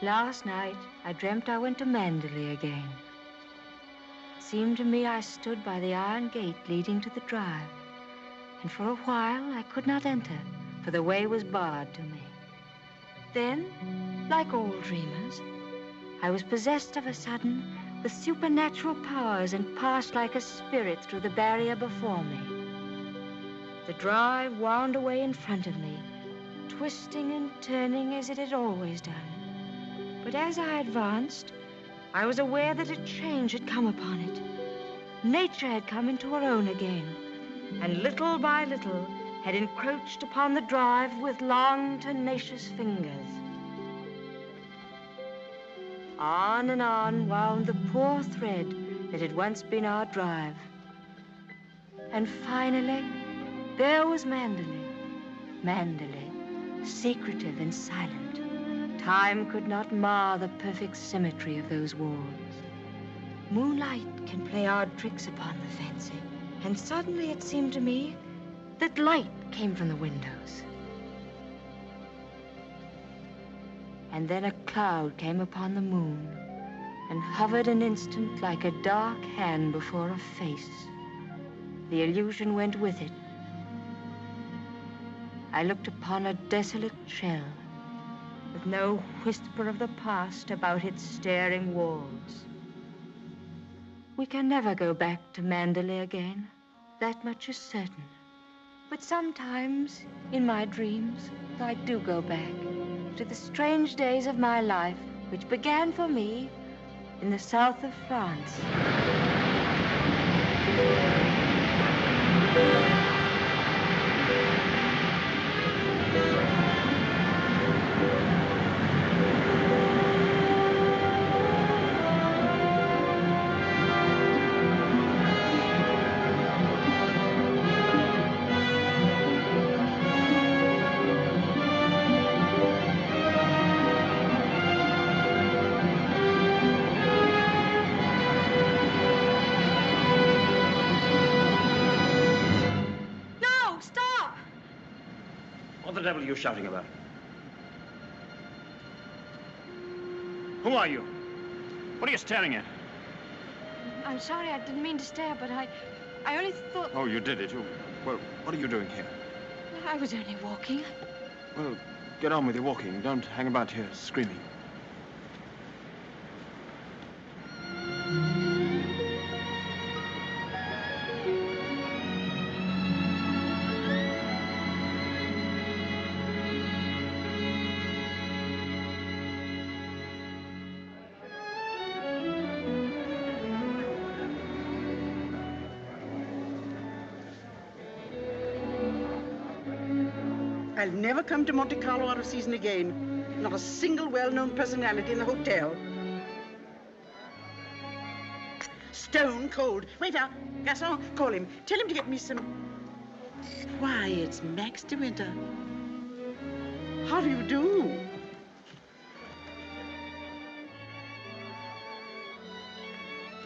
Last night, I dreamt I went to Manderley again. It seemed to me I stood by the iron gate leading to the drive, and for a while I could not enter, for the way was barred to me. Then, like all dreamers, I was possessed of a sudden with supernatural powers and passed like a spirit through the barrier before me. The drive wound away in front of me, twisting and turning as it had always done. But as I advanced, I was aware that a change had come upon it. Nature had come into her own again, and little by little had encroached upon the drive with long, tenacious fingers. On and on wound the poor thread that had once been our drive. And finally, there was Manderley. Manderley, secretive and silent. Time could not mar the perfect symmetry of those walls. Moonlight can play odd tricks upon the fancy, and suddenly it seemed to me that light came from the windows. And then a cloud came upon the moon and hovered an instant like a dark hand before a face. The illusion went with it. I looked upon a desolate shell with no whisper of the past about its staring walls. We can never go back to Manderley again. That much is certain. But sometimes, in my dreams, I do go back to the strange days of my life, which began for me in the south of France. What the devil are you shouting about? Who are you? What are you staring at? I'm sorry, I didn't mean to stare, but I only thought... Oh, you did it. Well, what are you doing here? I was only walking. Well, get on with your walking. Don't hang about here screaming. I'll never come to Monte Carlo out of season again. Not a single well-known personality in the hotel. Stone cold. Waiter, garçon, call him. Tell him to get me some... Why, it's Max de Winter. How do you do?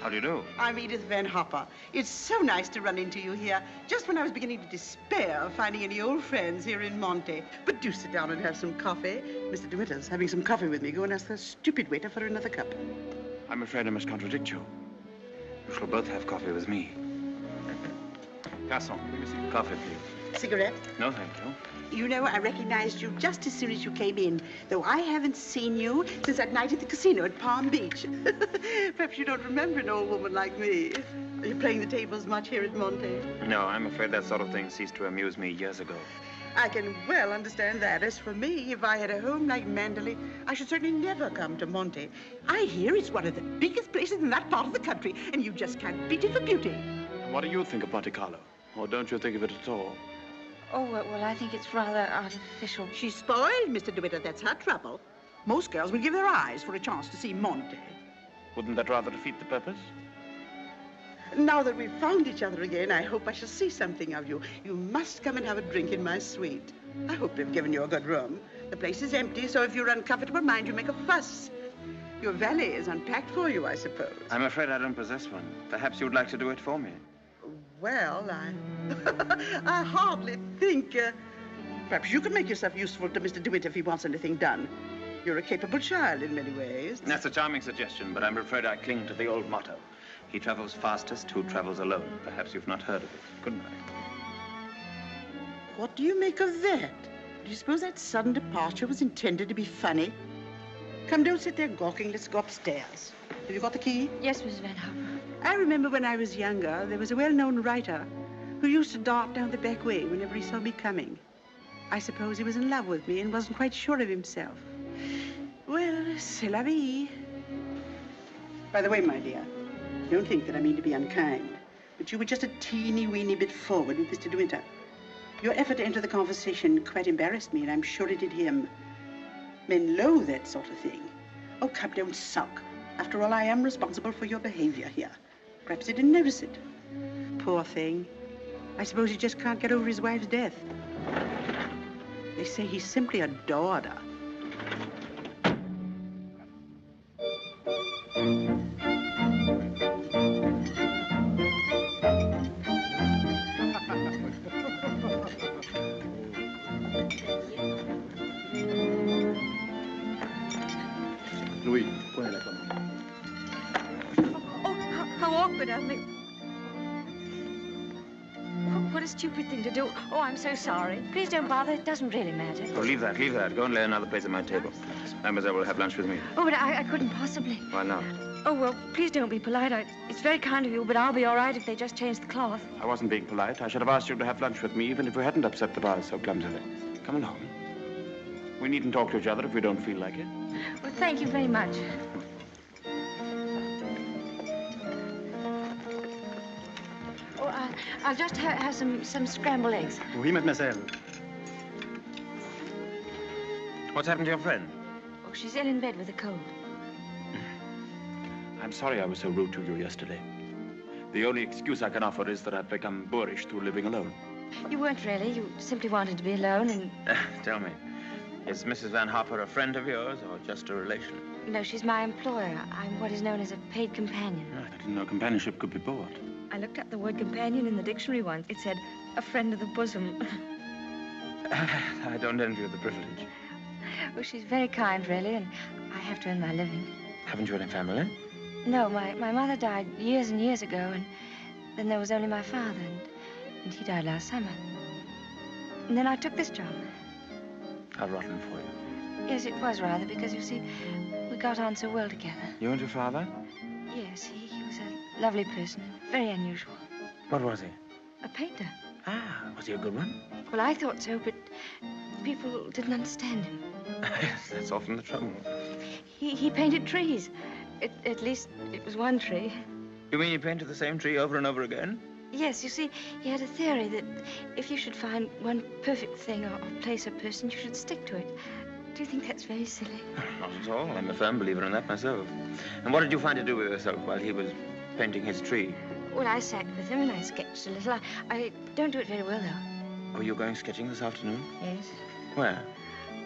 How do you do? I'm Edith Van Hopper. It's so nice to run into you here, just when I was beginning to despair of finding any old friends here in Monte. But do sit down and have some coffee. Mr. de Winter's having some coffee with me. Go and ask the stupid waiter for another cup. I'm afraid I must contradict you. You shall both have coffee with me. Garçon, let me see. Coffee, please. Cigarette? No, thank you. You know, I recognized you just as soon as you came in, though I haven't seen you since that night at the casino at Palm Beach. Perhaps you don't remember an old woman like me. Are you playing the tables much here at Monte? No, I'm afraid that sort of thing ceased to amuse me years ago. I can well understand that. As for me, if I had a home like Manderley, I should certainly never come to Monte. I hear it's one of the biggest places in that part of the country, and you just can't beat it for beauty. What do you think of Monte Carlo? Or don't you think of it at all? Oh, well, I think it's rather artificial. She's spoiled, Mr. de Winter. That's her trouble. Most girls will give their eyes for a chance to see Monte. Wouldn't that rather defeat the purpose? Now that we've found each other again, I hope I shall see something of you. You must come and have a drink in my suite. I hope they've given you a good room. The place is empty, so if you're uncomfortable, mind you make a fuss. Your valet is unpacked for you, I suppose. I'm afraid I don't possess one. Perhaps you'd like to do it for me. Well, I hardly think... perhaps you could make yourself useful to Mr. DeWitt if he wants anything done. You're a capable child in many ways. That's a charming suggestion, but I'm afraid I cling to the old motto. He travels fastest who travels alone. Perhaps you've not heard of it. Good night. What do you make of that? Do you suppose that sudden departure was intended to be funny? Come, don't sit there gawking. Let's go upstairs. Have you got the key? Yes, Mrs. Van Hopper. I remember when I was younger, there was a well-known writer who used to dart down the back way whenever he saw me coming. I suppose he was in love with me and wasn't quite sure of himself. Well, c'est la vie. By the way, my dear, don't think that I mean to be unkind, but you were just a teeny-weeny bit forward with Mr. De Winter. Your effort to enter the conversation quite embarrassed me, and I'm sure it did him. Men loathe that sort of thing. Oh, come, don't sulk. After all, I am responsible for your behavior here. Perhaps he didn't notice it. Poor thing. I suppose he just can't get over his wife's death. They say he simply adored her. Louis, prenez la commande. Oh, how awkward of me. What a stupid thing to do. Oh, I'm so sorry. Please don't bother. It doesn't really matter. Oh, leave that, leave that. Go and lay another place at my table. Mademoiselle will have lunch with me. Oh, but I couldn't possibly. Why not? Oh, well, please don't be polite. It's very kind of you, but I'll be all right if they just change the cloth. I wasn't being polite. I should have asked you to have lunch with me, even if we hadn't upset the bars so clumsily. Come along. We needn't talk to each other if we don't feel like it. Well, thank you very much. Oh, I'll just have some scrambled eggs. Oui, mademoiselle. What's happened to your friend? Oh, she's ill in bed with a cold. I'm sorry I was so rude to you yesterday. The only excuse I can offer is that I've become boorish through living alone. You weren't really. You simply wanted to be alone and... Tell me, is Mrs. Van Hopper a friend of yours or just a relation? No, she's my employer. I'm what is known as a paid companion. I didn't know companionship could be bought. I looked up the word companion in the dictionary once. It said, a friend of the bosom. I don't envy you the privilege. Well, she's very kind, really, and I have to earn my living. Haven't you any family? No, my mother died years and years ago, and then there was only my father, and he died last summer. And then I took this job. How rotten for you. Yes, it was rather, because, you see, we got on so well together. You and your father? Yes, he was a lovely person, very unusual. What was he? A painter. Ah, was he a good one? Well, I thought so, but people didn't understand him. Yes, that's often the trouble. He painted trees. At least it was one tree. You mean you painted the same tree over and over again? Yes, you see, he had a theory that if you should find one perfect thing or place or person, you should stick to it. Do you think that's very silly? Not at all. I'm a firm believer in that myself. And what did you find to do with yourself while he was painting his tree? Well, I sat with him and I sketched a little. I don't do it very well, though. Oh, you're going sketching this afternoon? Yes. Where?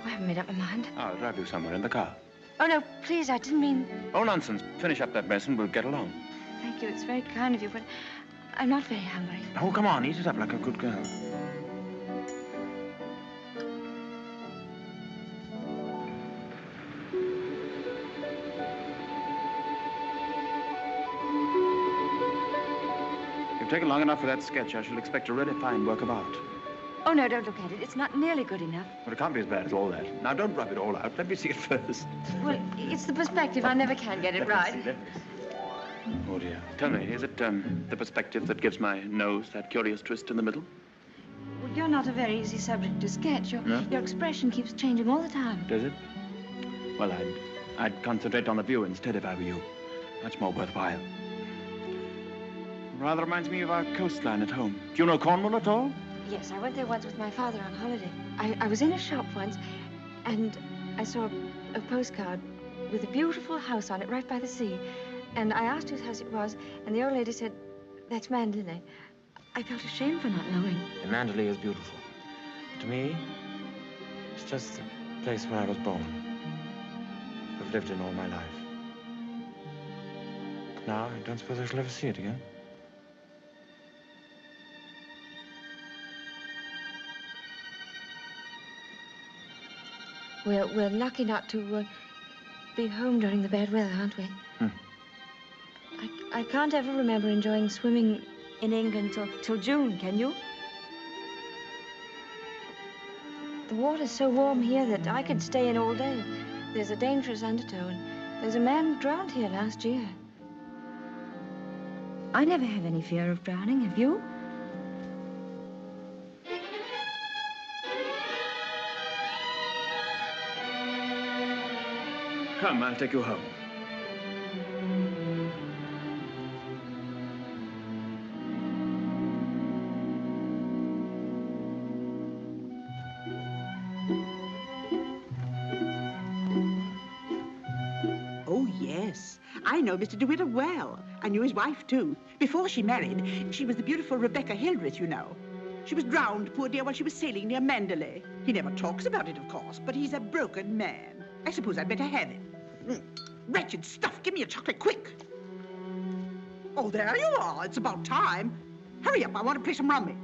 I haven't made up my mind. I'll drive you somewhere in the car. Oh, no, please, I didn't mean... Oh, nonsense. Finish up that mess and we'll get along. Thank you, it's very kind of you, but I'm not very hungry. Oh, come on, eat it up like a good girl. You've taken long enough for that sketch. I shall expect a really fine work of art. Oh, no, don't look at it. It's not nearly good enough. But it can't be as bad as all that. Now, don't rub it all out. Let me see it first. Well, it's the perspective. I never can get it right. Let me see. Oh, dear. Tell me, is it the perspective that gives my nose that curious twist in the middle? Well, you're not a very easy subject to sketch. Your expression keeps changing all the time. Does it? Well, I'd concentrate on the view instead if I were you. Much more worthwhile. Rather reminds me of our coastline at home. Do you know Cornwall at all? Yes, I went there once with my father on holiday. I was in a shop once, and I saw a postcard with a beautiful house on it right by the sea. And I asked whose house it was, and the old lady said, that's Mandalay. I felt ashamed for not knowing. And Mandalay is beautiful. To me, it's just the place where I was born. I've lived in all my life. Now, I don't suppose I shall ever see it again. We're lucky not to be home during the bad weather, aren't we? I can't ever remember enjoying swimming in England till June, can you? The water's so warm here that I could stay in all day. There's a dangerous undertow, and there's a man drowned here last year. I never have any fear of drowning, have you? Come, I'll take you home. Oh, yes. I know Mr. DeWitt well. I knew his wife, too. Before she married, she was the beautiful Rebecca Hildreth, you know. She was drowned, poor dear, while she was sailing near Mandalay. He never talks about it, of course, but he's a broken man. I suppose I'd better have him. Wretched stuff. Give me a chocolate, quick. Oh, there you are. It's about time. Hurry up. I want to play some rummy.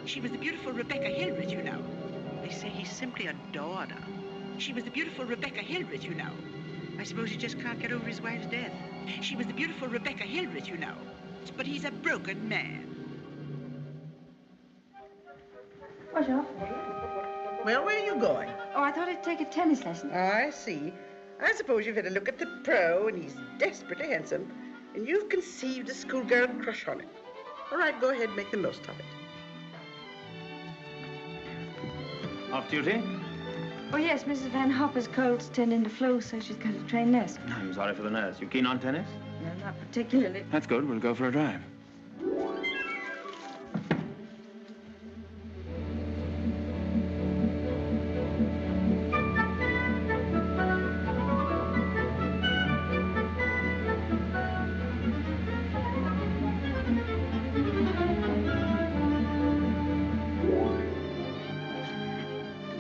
She was the beautiful Rebecca Hildreth, you know. They say he simply adored her. She was the beautiful Rebecca Hildreth, you know. I suppose he just can't get over his wife's death. She was the beautiful Rebecca Hildreth, you know. But he's a broken man. Bonjour. Well, where are you going? Oh, I thought I'd take a tennis lesson. I see. I suppose you've had a look at the pro, and he's desperately handsome, and you've conceived a schoolgirl crush on him. All right, go ahead, make the most of it. Off duty? Oh, yes, Mrs. Van Hopper's cold's turned into flu, so she's got a trained nurse. I'm sorry for the nurse. You keen on tennis? No, not particularly. That's good. We'll go for a drive.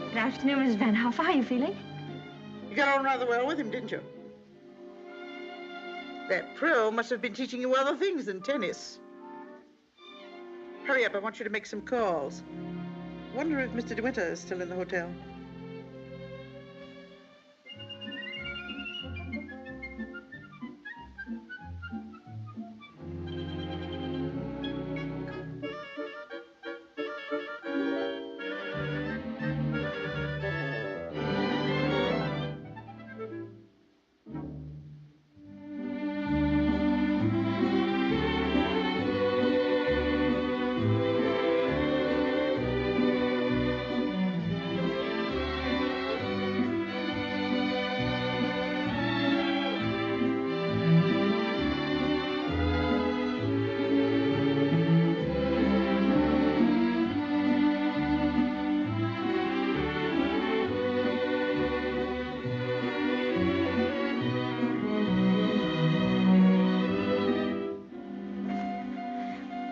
Good afternoon, Mrs. Van Hopper. How are you feeling? You got on rather well with him, didn't you? That pro must have been teaching you other things than tennis. Hurry up, I want you to make some calls. Wonder if Mr. DeWitt is still in the hotel.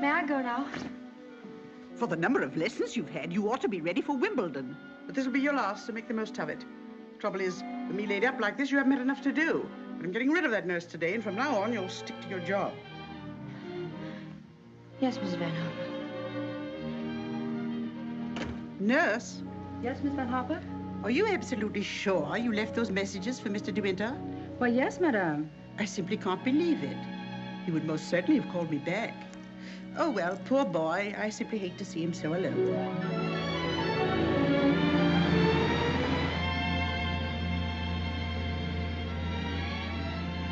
May I go now? For the number of lessons you've had, you ought to be ready for Wimbledon. But this will be your last, so make the most of it. Trouble is, with me laid up like this, you haven't had enough to do. But I'm getting rid of that nurse today, and from now on, you'll stick to your job. Yes, Mrs. Van Hopper. Nurse, Yes, Miss Van Hopper? are you absolutely sure you left those messages for Mr. De Winter? Why, yes, madame. I simply can't believe it. He would most certainly have called me back. Oh, well, poor boy. I simply hate to see him so alone.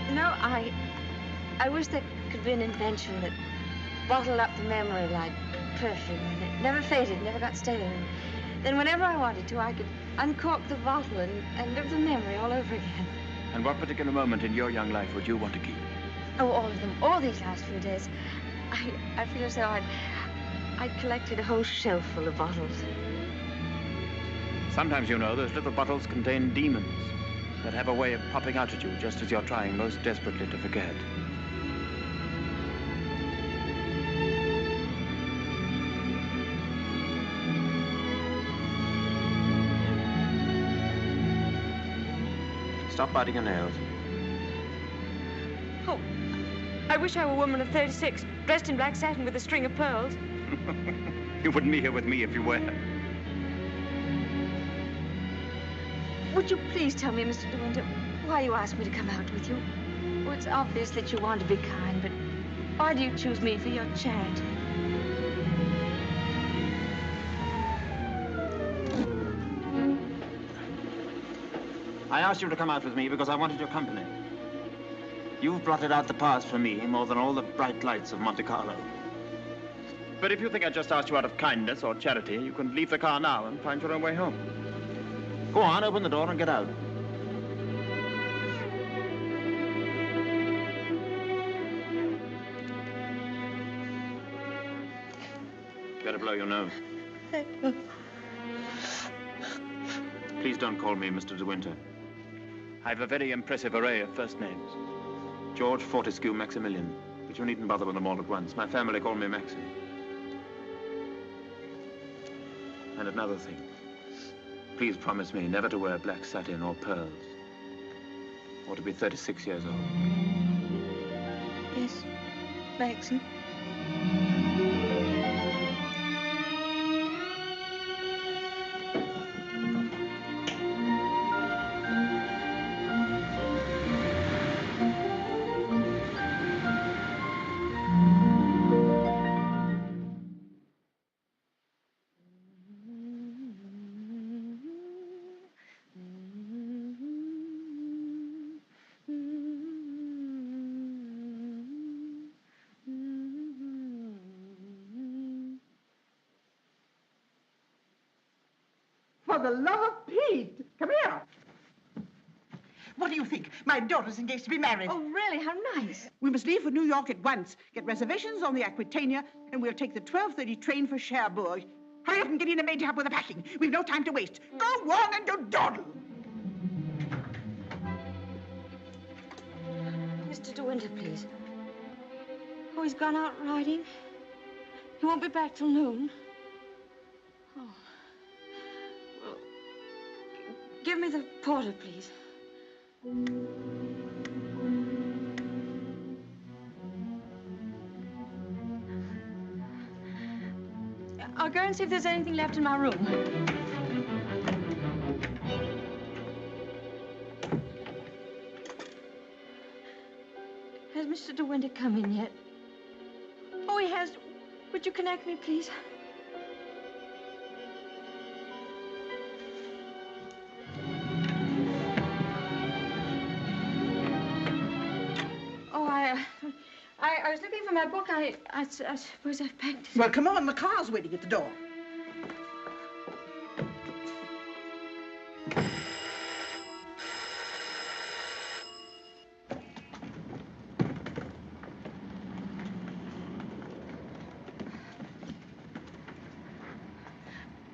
You know, I wish there could be an invention that bottled up the memory like perfume, and it never faded, never got stale. And then whenever I wanted to, I could uncork the bottle and live the memory all over again. And what particular moment in your young life would you want to keep? Oh, all of them, all these last few days. I feel as though I'd collected a whole shelf full of bottles. Sometimes, you know, those little bottles contain demons that have a way of popping out at you just as you're trying most desperately to forget. Stop biting your nails. Oh, I wish I were a woman of 36, dressed in black satin with a string of pearls. You wouldn't be here with me if you were. Would you please tell me, Mr. De Winter, why you asked me to come out with you? Oh, it's obvious that you want to be kind, but why do you choose me for your charity? I asked you to come out with me because I wanted your company. You've blotted out the past for me more than all the bright lights of Monte Carlo. But if you think I just asked you out of kindness or charity, you can leave the car now and find your own way home. Go on, open the door and get out. Better blow your nose. Please don't call me Mr. De Winter. I have a very impressive array of first names. George Fortescue Maximilian. But you needn't bother with them all at once. My family call me Maxim. And another thing. Please promise me never to wear black satin or pearls. Or to be 36 years old. Yes, Maxim. For the love of Pete, come here. What do you think? My daughter's engaged to be married. Oh, really? How nice. We must leave for New York at once. Get reservations on the Aquitania, and we'll take the 12:30 train for Cherbourg. Hurry up and get in a maid to help with the packing. We've no time to waste. Go on and don't dawdle. Mr. De Winter, please. Oh, he's gone out riding. He won't be back till noon. Oh. Well, give me the porter, please. I'll go and see if there's anything left in my room. Has Mr. De Winter come in yet? Oh, he has. Would you connect me, please? Oh, I was looking for my book. I suppose I've packed it. Well, come on. The car's waiting at the door.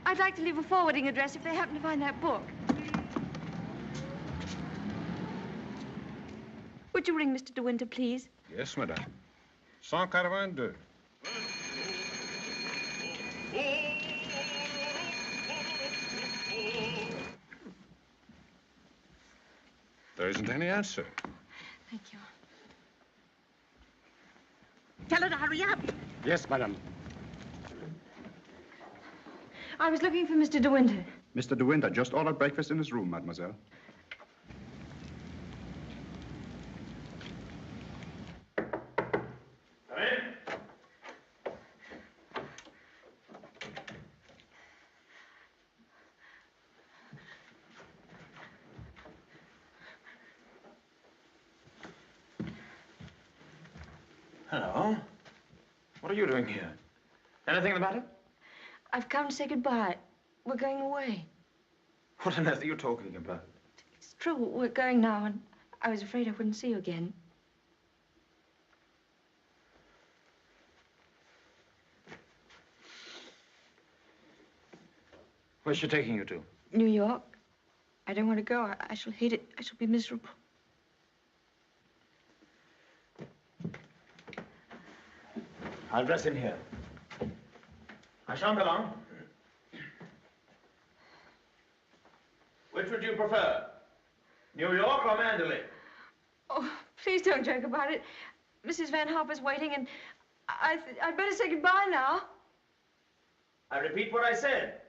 I'd like to leave a forwarding address if they happen to find that book. Would you ring Mr. De Winter, please? Yes, madame. 182. There isn't any answer. Thank you. Tell her to hurry up. Yes, madame. I was looking for Mr. De Winter. Mr. De Winter just ordered breakfast in his room, mademoiselle. Come in. Hello. What are you doing here? Anything the matter? I've come to say goodbye. We're going away. What on earth are you talking about? It's true. We're going now, and I was afraid I wouldn't see you again. Where's she taking you to? New York. I don't want to go. I shall hate it. I shall be miserable. I'll dress in here. I shan't be long. Which would you prefer? New York or Mandalay? Oh, please don't joke about it. Mrs. Van Hopper's waiting, and I'd better say goodbye now. I repeat what I said.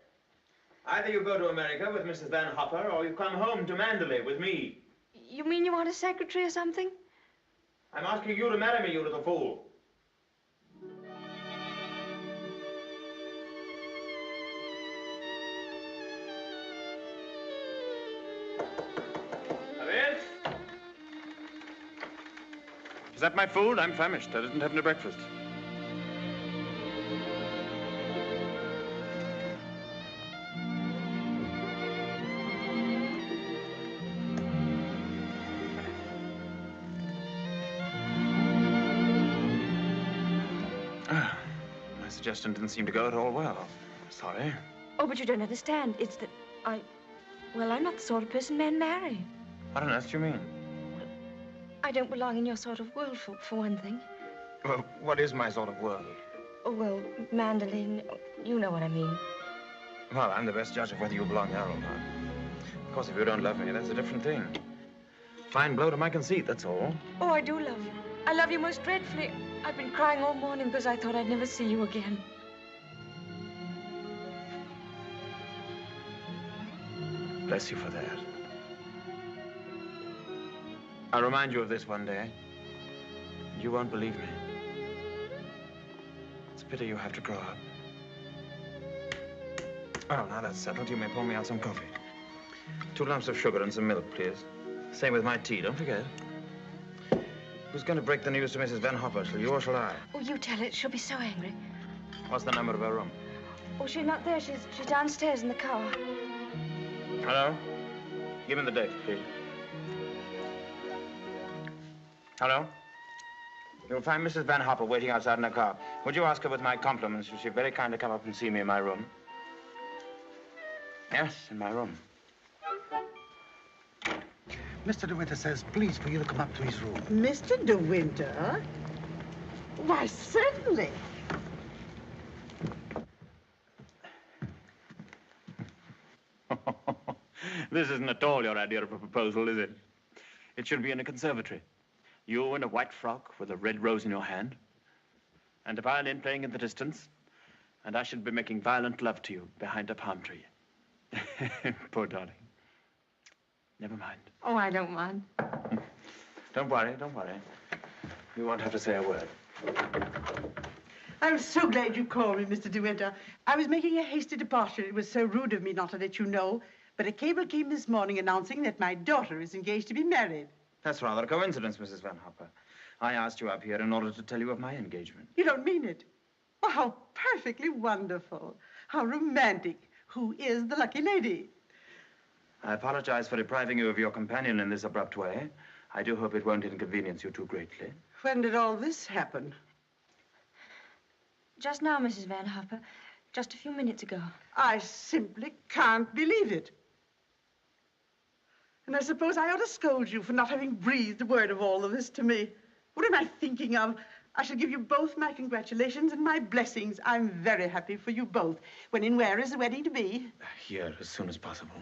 Either you go to America with Mrs. Van Hopper, or you come home to Mandalay with me. You mean you want a secretary or something? I'm asking you to marry me, you little fool. Come in. Is that my food? I'm famished. I didn't have any breakfast. My suggestion didn't seem to go at all well. Sorry. Oh, but you don't understand. It's that well, I'm not the sort of person men marry. What on earth do you mean? I don't belong in your sort of world, for one thing. Well, what is my sort of world? Oh, well, Mandolin, you know what I mean. Well, I'm the best judge of whether you belong there or not. Of course, if you don't love me, that's a different thing. Fine blow to my conceit, that's all. Oh, I do love you. I love you most dreadfully. I've been crying all morning because I thought I'd never see you again. Bless you for that. I'll remind you of this one day. You won't believe me. It's a pity you have to grow up. Oh, now that's settled. You may pour me out some coffee. 2 lumps of sugar and some milk, please. Same with my tea, don't forget. Who's going to break the news to Mrs. Van Hopper? Shall you or shall I? Oh, you tell it. She'll be so angry. What's the number of her room? Oh, she's not there. She's downstairs in the car. Hello? Give me the date, please. Hello? You'll find Mrs. Van Hopper waiting outside in her car. Would you ask her with my compliments if she'd very kindly come up and see me in my room? Yes, in my room. Mr. De Winter says, please, for you to come up to his room. Mr. De Winter? Why, certainly. This isn't at all your idea of a proposal, is it? It should be in a conservatory. You in a white frock with a red rose in your hand, and a violin playing in the distance, and I should be making violent love to you behind a palm tree. Poor darling. Never mind. Oh, I don't mind. Don't worry, don't worry. You won't have to say a word. I'm so glad you called me, Mr. De Winter. I was making a hasty departure. It was so rude of me not to let you know. But a cable came this morning announcing that my daughter is engaged to be married. That's rather a coincidence, Mrs. Van Hopper. I asked you up here in order to tell you of my engagement. You don't mean it? Oh, how perfectly wonderful. How romantic. Who is the lucky lady? I apologize for depriving you of your companion in this abrupt way. I do hope it won't inconvenience you too greatly. When did all this happen? Just now, Mrs. Van Hopper. Just a few minutes ago. I simply can't believe it. And I suppose I ought to scold you for not having breathed a word of all of this to me. What am I thinking of? I shall give you both my congratulations and my blessings. I'm very happy for you both. When and where is the wedding to be? Here, as soon as possible.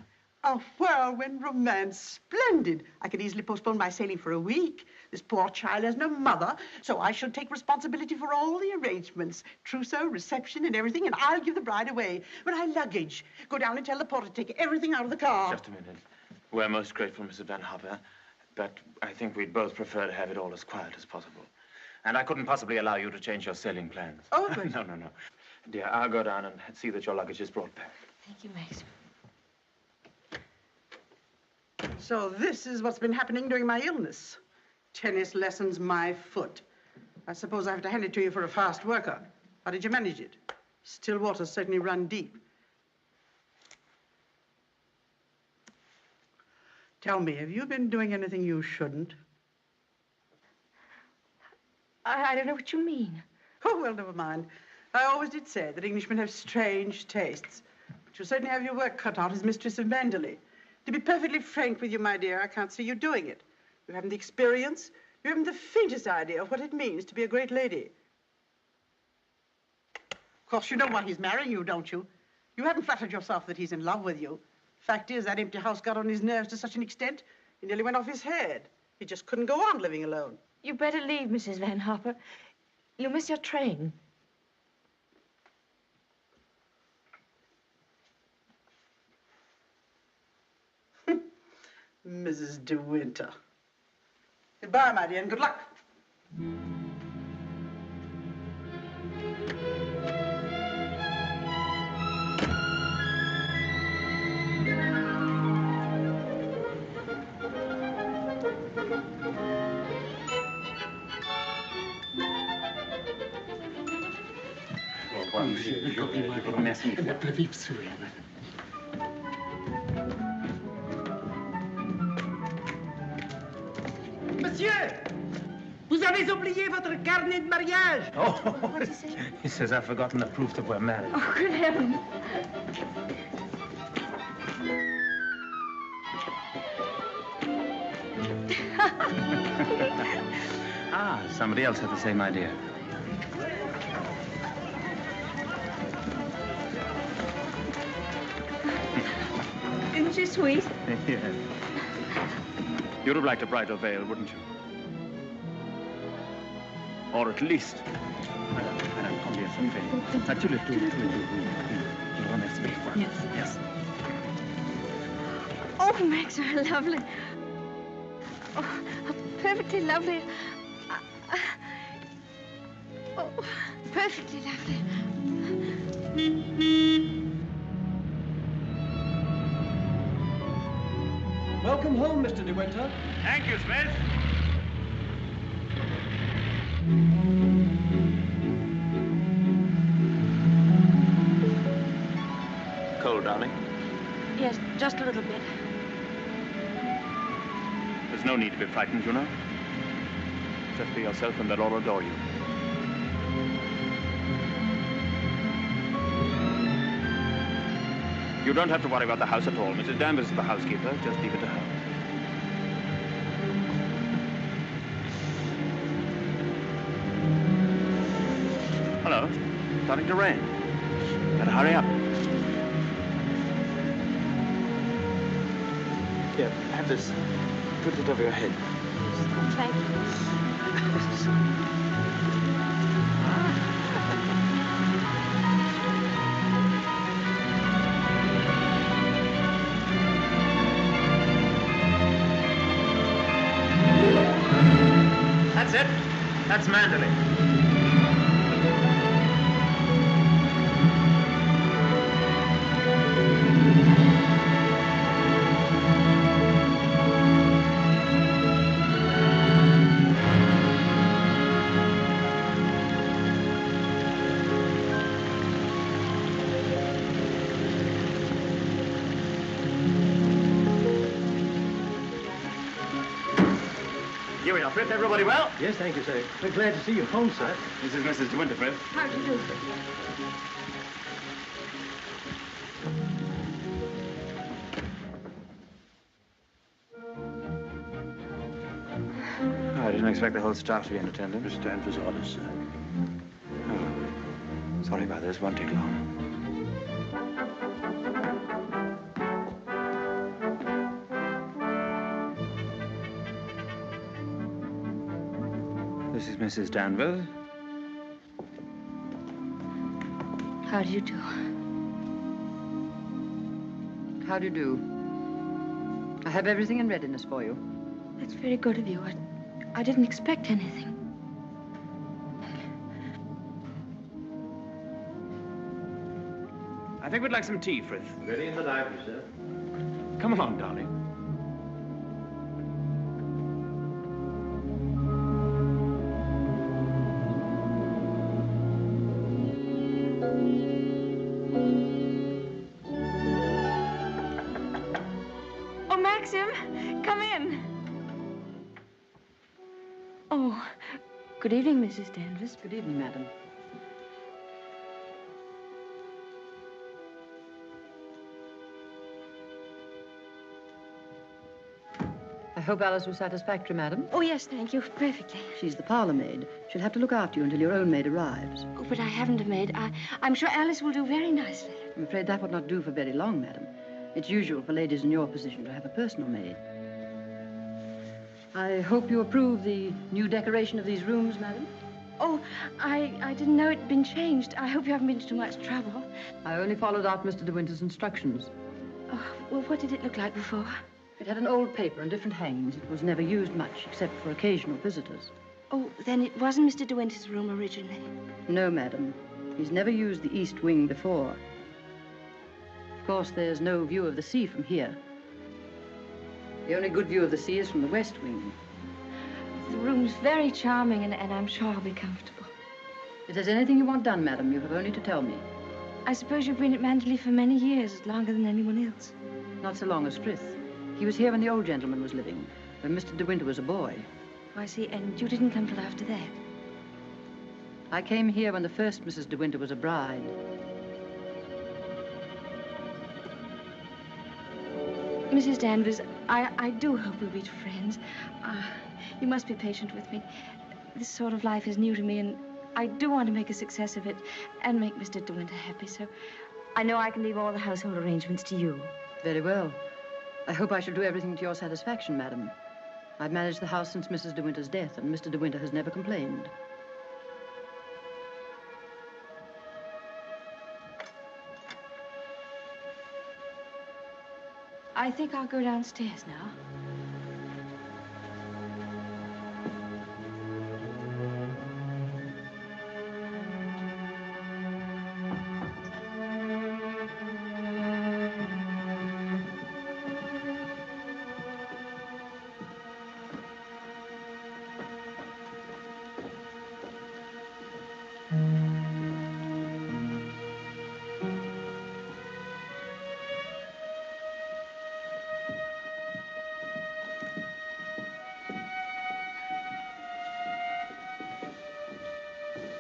A whirlwind romance. Splendid. I could easily postpone my sailing for a week. This poor child has no mother, so I shall take responsibility for all the arrangements. Trousseau, reception, and everything, and I'll give the bride away. My luggage. Go down and tell the porter to take everything out of the car. Just a minute. We're most grateful, Mrs. Van Hopper, but I think we'd both prefer to have it all as quiet as possible. And I couldn't possibly allow you to change your sailing plans. Oh, but... No. Dear, I'll go down and see that your luggage is brought back. Thank you, Max. So this is what's been happening during my illness. Tennis lessons, my foot. I suppose I have to hand it to you for a fast worker. How did you manage it? Still waters certainly run deep. Tell me, have you been doing anything you shouldn't? I don't know what you mean. Oh, well, never mind. I always did say that Englishmen have strange tastes. But you certainly have your work cut out as mistress of Mandalay. To be perfectly frank with you, my dear, I can't see you doing it. You haven't the experience. You haven't the faintest idea of what it means to be a great lady. Of course, you know why he's marrying you, don't you? You haven't flattered yourself that he's in love with you. Fact is, that empty house got on his nerves to such an extent, he nearly went off his head. He just couldn't go on living alone. You better leave, Mrs. Van Hopper. You'll miss your train. Mrs. De Winter. Goodbye, my dear, and good luck. Merci. Monsieur, vous avez oublié votre carnet de mariage. Oh, What did he say? he says I've forgotten the proof that we're married. Oh, good heavens. Ah, somebody else had the same idea. Isn't she sweet? Yes. You'd have liked a bridal veil, wouldn't you? Or at least... Madame, combien ça fait? Ah, tu le tout, oui. Je vous remercie. Yes. Yes. Oh, Max, you're lovely. Oh, how perfectly lovely. Oh, perfectly lovely. Welcome home, Mr. De Winter. Thank you, Smith. Cold, darling? Yes, just a little bit. There's no need to be frightened, you know. Just be yourself and they'll all adore you. You don't have to worry about the house at all. Mrs. Danvers is the housekeeper. Just leave it to her. Hello. Starting to rain. Better hurry up. Here, have this. Put it over your head. Thank you. That's it. That's Manderley. Here we are, Frith. Everybody well? Yes, thank you, sir. We're glad to see you home, sir. This is Mrs. De Winter, Frith. How do you do? I didn't expect the whole staff to be in attendance. Miss Danvers' orders, sir. Oh. Sorry about this. Won't take long. This is Mrs. Danvers. How do you do? How do you do? I have everything in readiness for you. That's very good of you. I didn't expect anything. I think we'd like some tea, Frith. Ready in the library, sir. Come along, darling. Oh, Maxim, come in. Oh, good evening, Mrs. Danvers. Good evening, madam. I hope Alice was satisfactory, madam. Oh, yes, thank you, perfectly. She's the parlor maid. She'll have to look after you until your own maid arrives. Oh, but I haven't a maid. I'm sure Alice will do very nicely. I'm afraid that would not do for very long, madam. It's usual for ladies in your position to have a personal maid. I hope you approve the new decoration of these rooms, madam. Oh, I didn't know it'd been changed. I hope you haven't been to too much trouble. I only followed out Mr. De Winter's instructions. Oh, well, what did it look like before? It had an old paper and different hangings. It was never used much, except for occasional visitors. Oh, then it wasn't Mr. De Winter's room originally. No, madam. He's never used the east wing before. Of course, there's no view of the sea from here. The only good view of the sea is from the west wing. The room's very charming, and I'm sure I'll be comfortable. If there's anything you want done, madam, you have only to tell me. I suppose you've been at Manderley for many years, longer than anyone else. Not so long as Frith. He was here when the old gentleman was living, when Mr. De Winter was a boy. Oh, I see, and you didn't come till after that. I came here when the first Mrs. De Winter was a bride. Mrs. Danvers, I do hope we'll be friends. You must be patient with me. This sort of life is new to me, and I do want to make a success of it and make Mr. De Winter happy, so I know I can leave all the household arrangements to you. Very well. I hope I shall do everything to your satisfaction, madam. I've managed the house since Mrs. De Winter's death, and Mr. De Winter has never complained. I think I'll go downstairs now.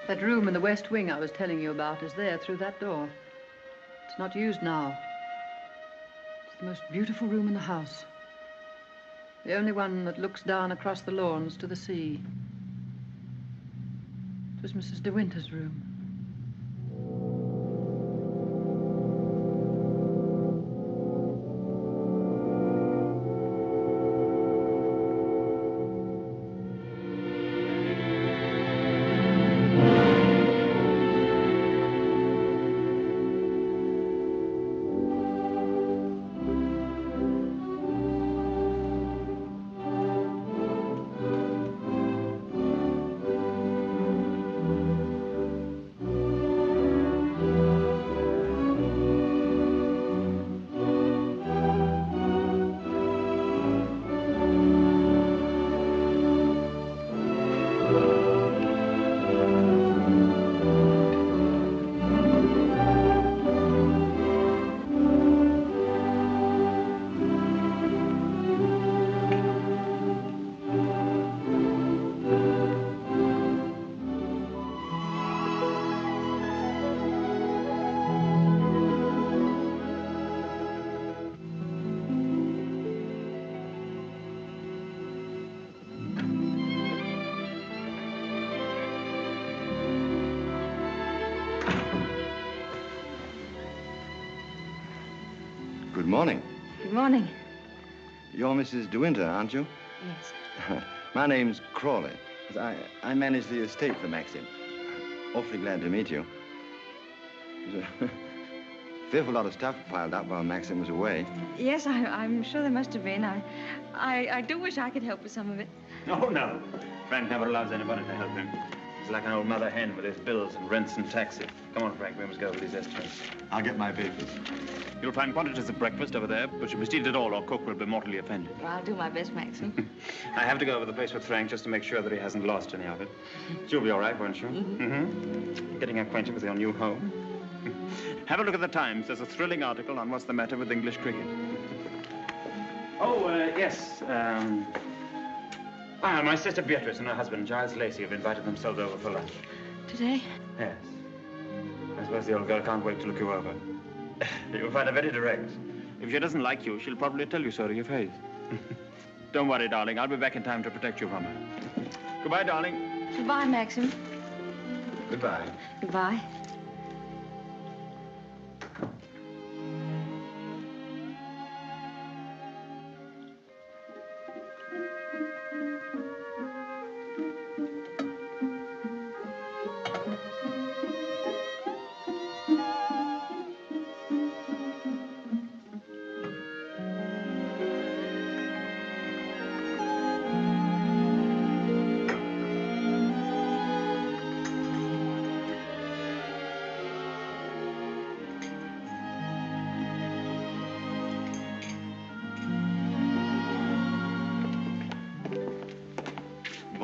That room in the west wing I was telling you about is there through that door. It's not used now. It's the most beautiful room in the house. The only one that looks down across the lawns to the sea. It was Mrs. De Winter's room. Good morning. Good morning. You're Mrs. De Winter, aren't you? Yes. My name's Crawley. I manage the estate for Maxim. Awfully glad to meet you. There's a fearful lot of stuff piled up while Maxim was away. Yes, I'm sure there must have been. I do wish I could help with some of it. Oh, no. Frank never allows anybody to help him. He's like an old mother hen with his bills and rents and taxes. Come on, Frank, we must go over these estimates. I'll get my papers. You'll find quantities of breakfast over there, but you must eat it all or cook will be mortally offended. Well, I'll do my best, Maxim. I have to go over the place with Frank just to make sure that he hasn't lost any of it. You'll be all right, won't you? Mm-hmm. Getting acquainted with your new home. Have a look at the Times. There's a thrilling article on what's the matter with English cricket. Oh, yes. My sister Beatrice and her husband, Giles Lacey, have invited themselves over for lunch. Today? Yes. I suppose the old girl can't wait to look you over. You'll find her very direct. If she doesn't like you, she'll probably tell you so to your face. Don't worry, darling. I'll be back in time to protect you from her. Goodbye, darling. Goodbye, Maxim. Goodbye. Goodbye.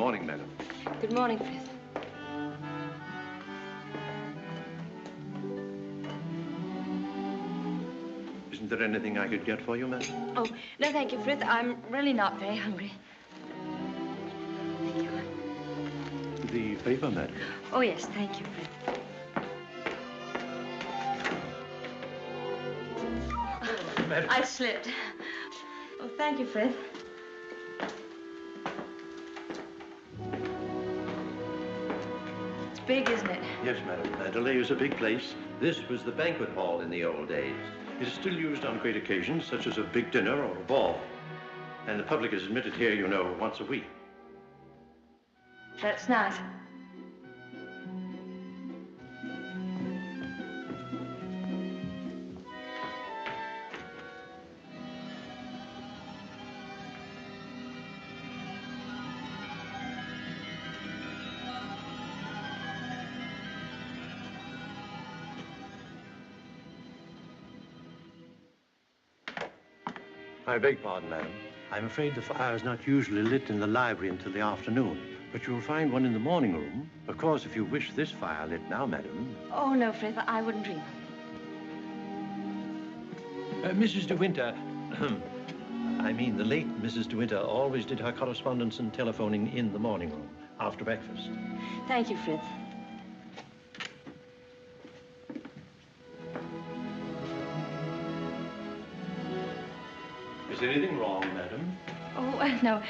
morning, madam. Good morning, Frith. Isn't there anything I could get for you, madam? Oh, no, thank you, Frith. I'm really not very hungry. Thank you. The paper, madam. Oh, yes, thank you, Frith. Madam. I slipped. Oh, thank you, Frith. It's big, isn't it? Yes, madam. Mandalay is a big place. This was the banquet hall in the old days. It is still used on great occasions, such as a big dinner or a ball. And the public is admitted here, you know, once a week. That's nice. I beg pardon, madam. I'm afraid the fire is not usually lit in the library until the afternoon, but you'll find one in the morning room. Of course, if you wish this fire lit now, madam. Oh, no, Frith, I wouldn't dream of it. Mrs. De Winter, I mean the late Mrs. De Winter always did her correspondence and telephoning in the morning room after breakfast. Thank you, Frith. Is anything wrong, madam? Oh, no.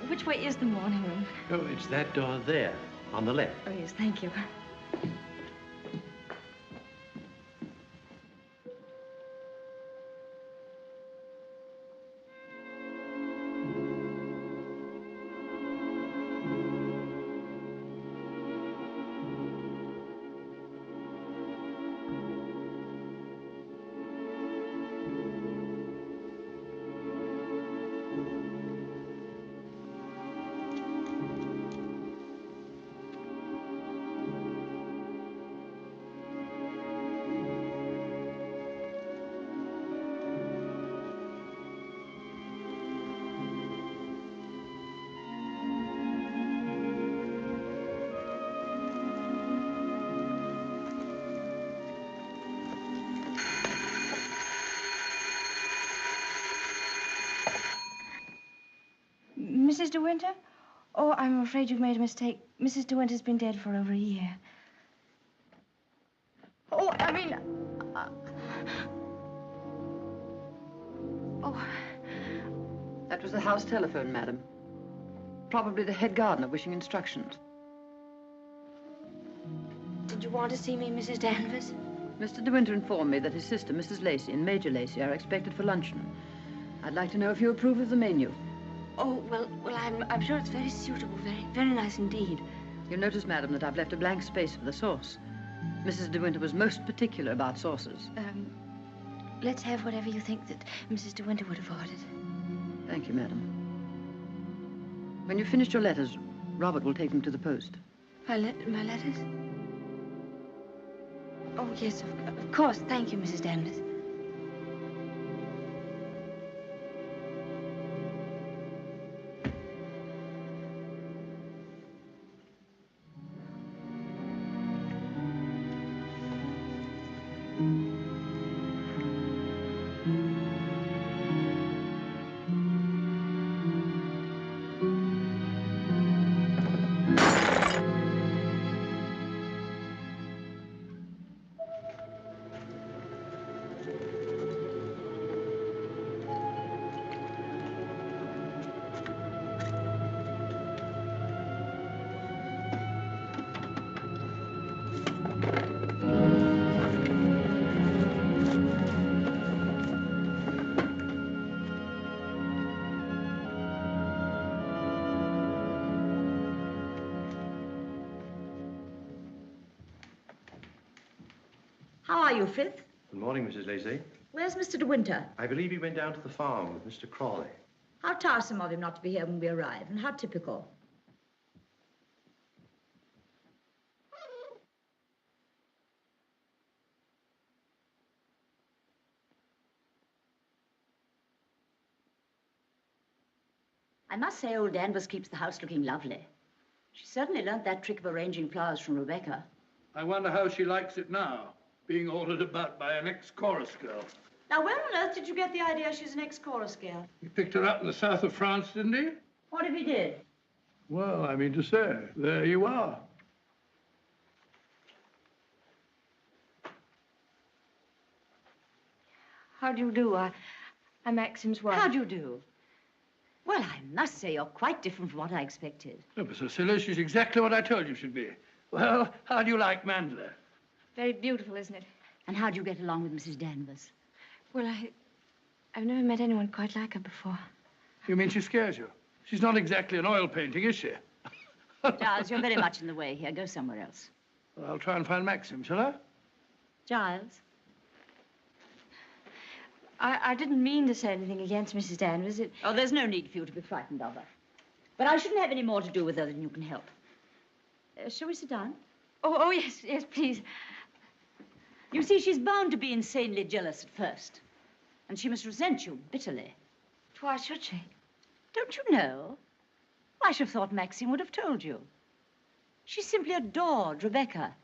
Which way is the morning room? Oh, it's that door there, on the left. Oh, yes, thank you. Mrs. De Winter? Oh, I'm afraid you've made a mistake. Mrs. De Winter's been dead for over a year. Oh, I mean... Oh. That was the house telephone, madam. Probably the head gardener wishing instructions. Did you want to see me, Mrs. Danvers? Mr. De Winter informed me that his sister, Mrs. Lacey, and Major Lacey are expected for luncheon. I'd like to know if you approve of the menu. Oh, well, I'm sure it's very suitable, very nice indeed. You'll notice, madam, that I've left a blank space for the sauce. Mrs. De Winter was most particular about sauces. Let's have whatever you think that Mrs. De Winter would have ordered. Thank you, madam. When you've finished your letters, Robert will take them to the post. My letters? Oh, yes, of course. Thank you, Mrs. Danvers. How are you, Frith? Good morning, Mrs. Lacey. Where's Mr. De Winter? I believe he went down to the farm with Mr. Crawley. How tiresome of him not to be here when we arrive, and how typical. I must say old Danvers keeps the house looking lovely. She certainly learnt that trick of arranging flowers from Rebecca. I wonder how she likes it now, being ordered about by an ex-chorus girl. Now, where on earth did you get the idea she's an ex-chorus girl? He picked her up in the south of France, didn't he? What if he did? Well, I mean to say, there you are. How do you do? I'm Maxim's wife. How do you do? Well, I must say you're quite different from what I expected. Oh, but Cecilia, she's exactly what I told you she'd be. Well, how do you like Mandela? Very beautiful, isn't it? And how do you get along with Mrs. Danvers? Well, I've never met anyone quite like her before. You mean she scares you? She's not exactly an oil painting, is she? Giles, you're very much in the way here. Go somewhere else. Well, I'll try and find Maxim, shall I? Giles? I didn't mean to say anything against Mrs. Danvers. Oh, there's no need for you to be frightened of her. But I shouldn't have any more to do with her than you can help. Shall we sit down? Oh, yes, please. You see, she's bound to be insanely jealous at first. And she must resent you bitterly. Why should she? Don't you know? I should have thought Maxine would have told you. She simply adored Rebecca.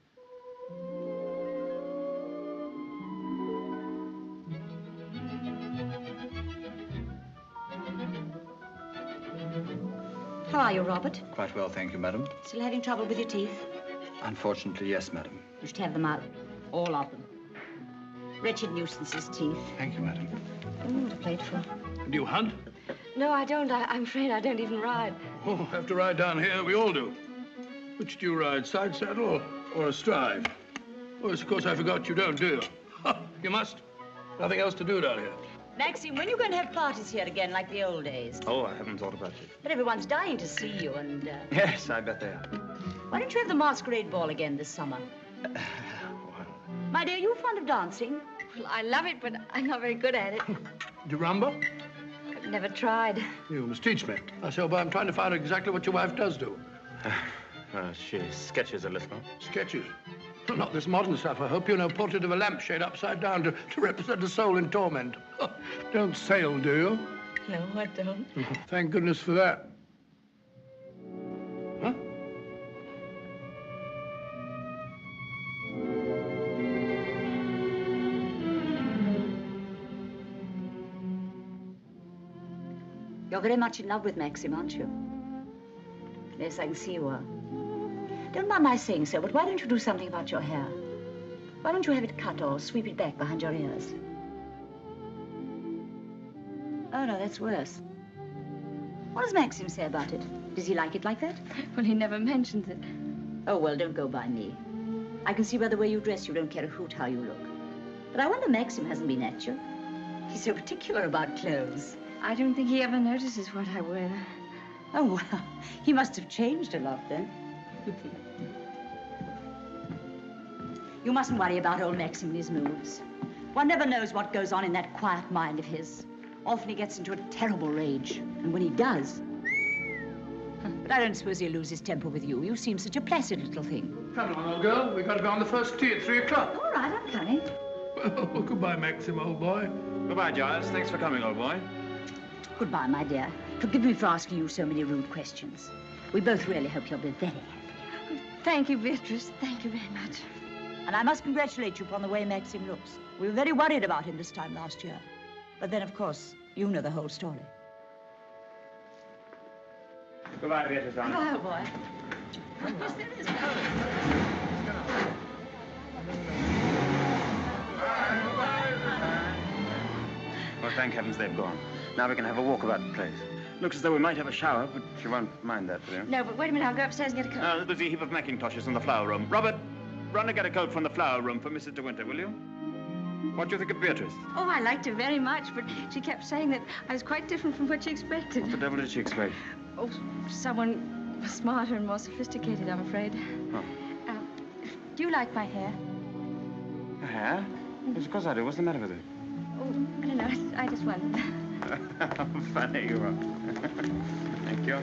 How are you, Robert? Quite well, thank you, madam. Still having trouble with your teeth? Unfortunately, yes, madam. You should have them out. All of them. Wretched nuisances, teeth. Thank you, madam. What a plateful. Do you hunt? No, I don't. I'm afraid I don't even ride. Oh, have to ride down here. We all do. Which do you ride, side saddle or astride? Oh, yes, of course, I forgot you don't, do you? Ha, you must. Nothing else to do down here. Maxine, when are you going to have parties here again like the old days? Oh, I haven't thought about it. But everyone's dying to see you and... Yes, I bet they are. Why don't you have the masquerade ball again this summer? My dear, you fond of dancing? Well, I love it, but I'm not very good at it. Do you rumble? I've never tried. You must teach me. I say, well, I'm trying to find out exactly what your wife does do. She sketches a little. Sketches? Well, not this modern stuff, I hope. You know, portrait of a lampshade upside down to represent a soul in torment. Don't sail, do you? No, I don't. Thank goodness for that. Huh? You're very much in love with Maxim, aren't you? Yes, I can see you are. Don't mind my saying so, but why don't you do something about your hair? Why don't you have it cut or sweep it back behind your ears? Oh, no, that's worse. What does Maxim say about it? Does he like it like that? Well, he never mentions it. Oh, well, don't go by me. I can see by the way you dress you don't care a hoot how you look. But I wonder Maxim hasn't been at you. He's so particular about clothes. I don't think he ever notices what I wear. Oh, well, he must have changed a lot then. You mustn't worry about old Maxim and his moves. One never knows what goes on in that quiet mind of his. Often he gets into a terrible rage. And when he does... But I don't suppose he'll lose his temper with you. You seem such a placid little thing. Come on, old girl. We've got to go on the first tee at 3 o'clock. All right, I'm coming. Well, goodbye, Maxim, old boy. Goodbye, Giles. Thanks for coming, old boy. Goodbye, my dear. Forgive me for asking you so many rude questions. We both really hope you'll be very happy. Thank you, Beatrice. Thank you very much. And I must congratulate you upon the way Maxim looks. We were very worried about him this time last year. But then, of course, you know the whole story. Goodbye, Beatrice, darling. Goodbye, boy. Yes, there is. Well, thank heavens they've gone. Now we can have a walk about the place. Looks as though we might have a shower, but you won't mind that, will you? No, but wait a minute. I'll go upstairs and get a coat. There's a heap of Macintoshes in the flower room. Robert, run and get a coat from the flower room for Mrs. De Winter, will you? What do you think of Beatrice? Oh, I liked her very much, but she kept saying that I was quite different from what she expected. What the devil did she expect? Oh, someone smarter and more sophisticated, I'm afraid. Oh. Do you like my hair? Your hair? Yes, of course I do. What's the matter with it? Oh, I don't know. I just wondered. How funny you are. Thank you.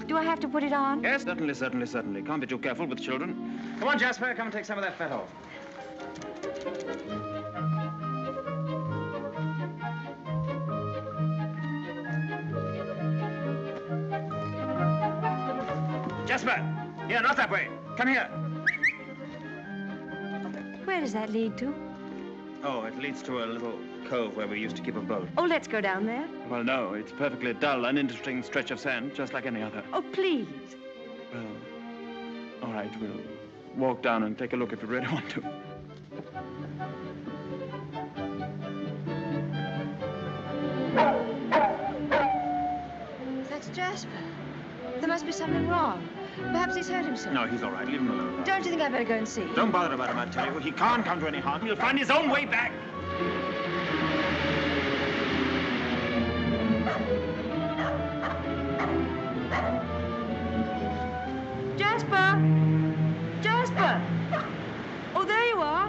Do I have to put it on? Yes, certainly, certainly, certainly. Can't be too careful with children. Come on, Jasper, come and take some of that fat off. Jasper! Here, not that way. Come here. Where does that lead to? Oh, it leads to a little cove where we used to keep a boat. Oh, let's go down there. Well, no, it's a perfectly dull, uninteresting stretch of sand, just like any other. Oh, please. Well, all right, we'll walk down and take a look if you really want to. That's Jasper. There must be something wrong. Perhaps he's hurt himself. No, he's all right. Leave him alone. Don't you think I'd better go and see? Don't bother about him, I tell you. He can't come to any harm. He'll find his own way back. Jasper! Jasper! Oh, there you are.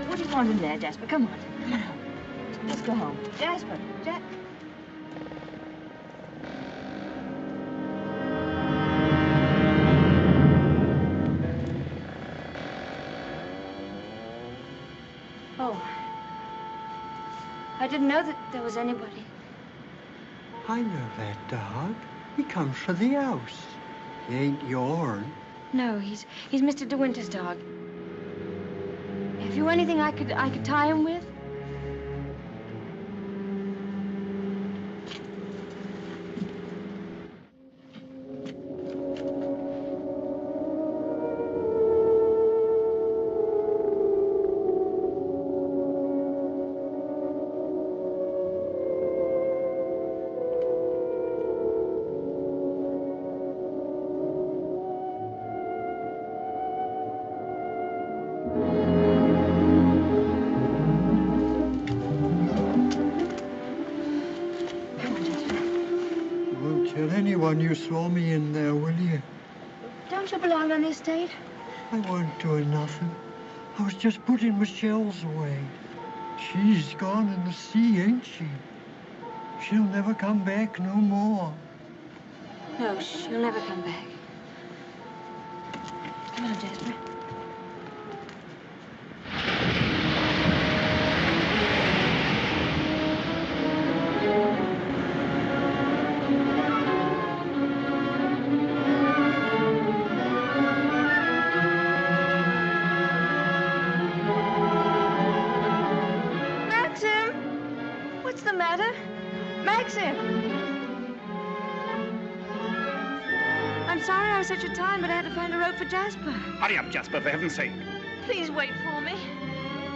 What do you want in there, Jasper? Come on. Come on home. Let's go home. Jasper, Oh. I didn't know that there was anybody. I know that dog. He comes for the house. He ain't yourn. No, he's Mr. De Winter's dog. Have you anything I could tie him with? You saw me in there, will you? Don't you belong on the estate? I wasn't doing nothing. I was just putting my shells away. She's gone in the sea, ain't she? She'll never come back no more. No, she'll never come back. Come on, Jasper. Such a time, but I had to find a rope for Jasper. Hurry up, Jasper, for heaven's sake. Please wait for me.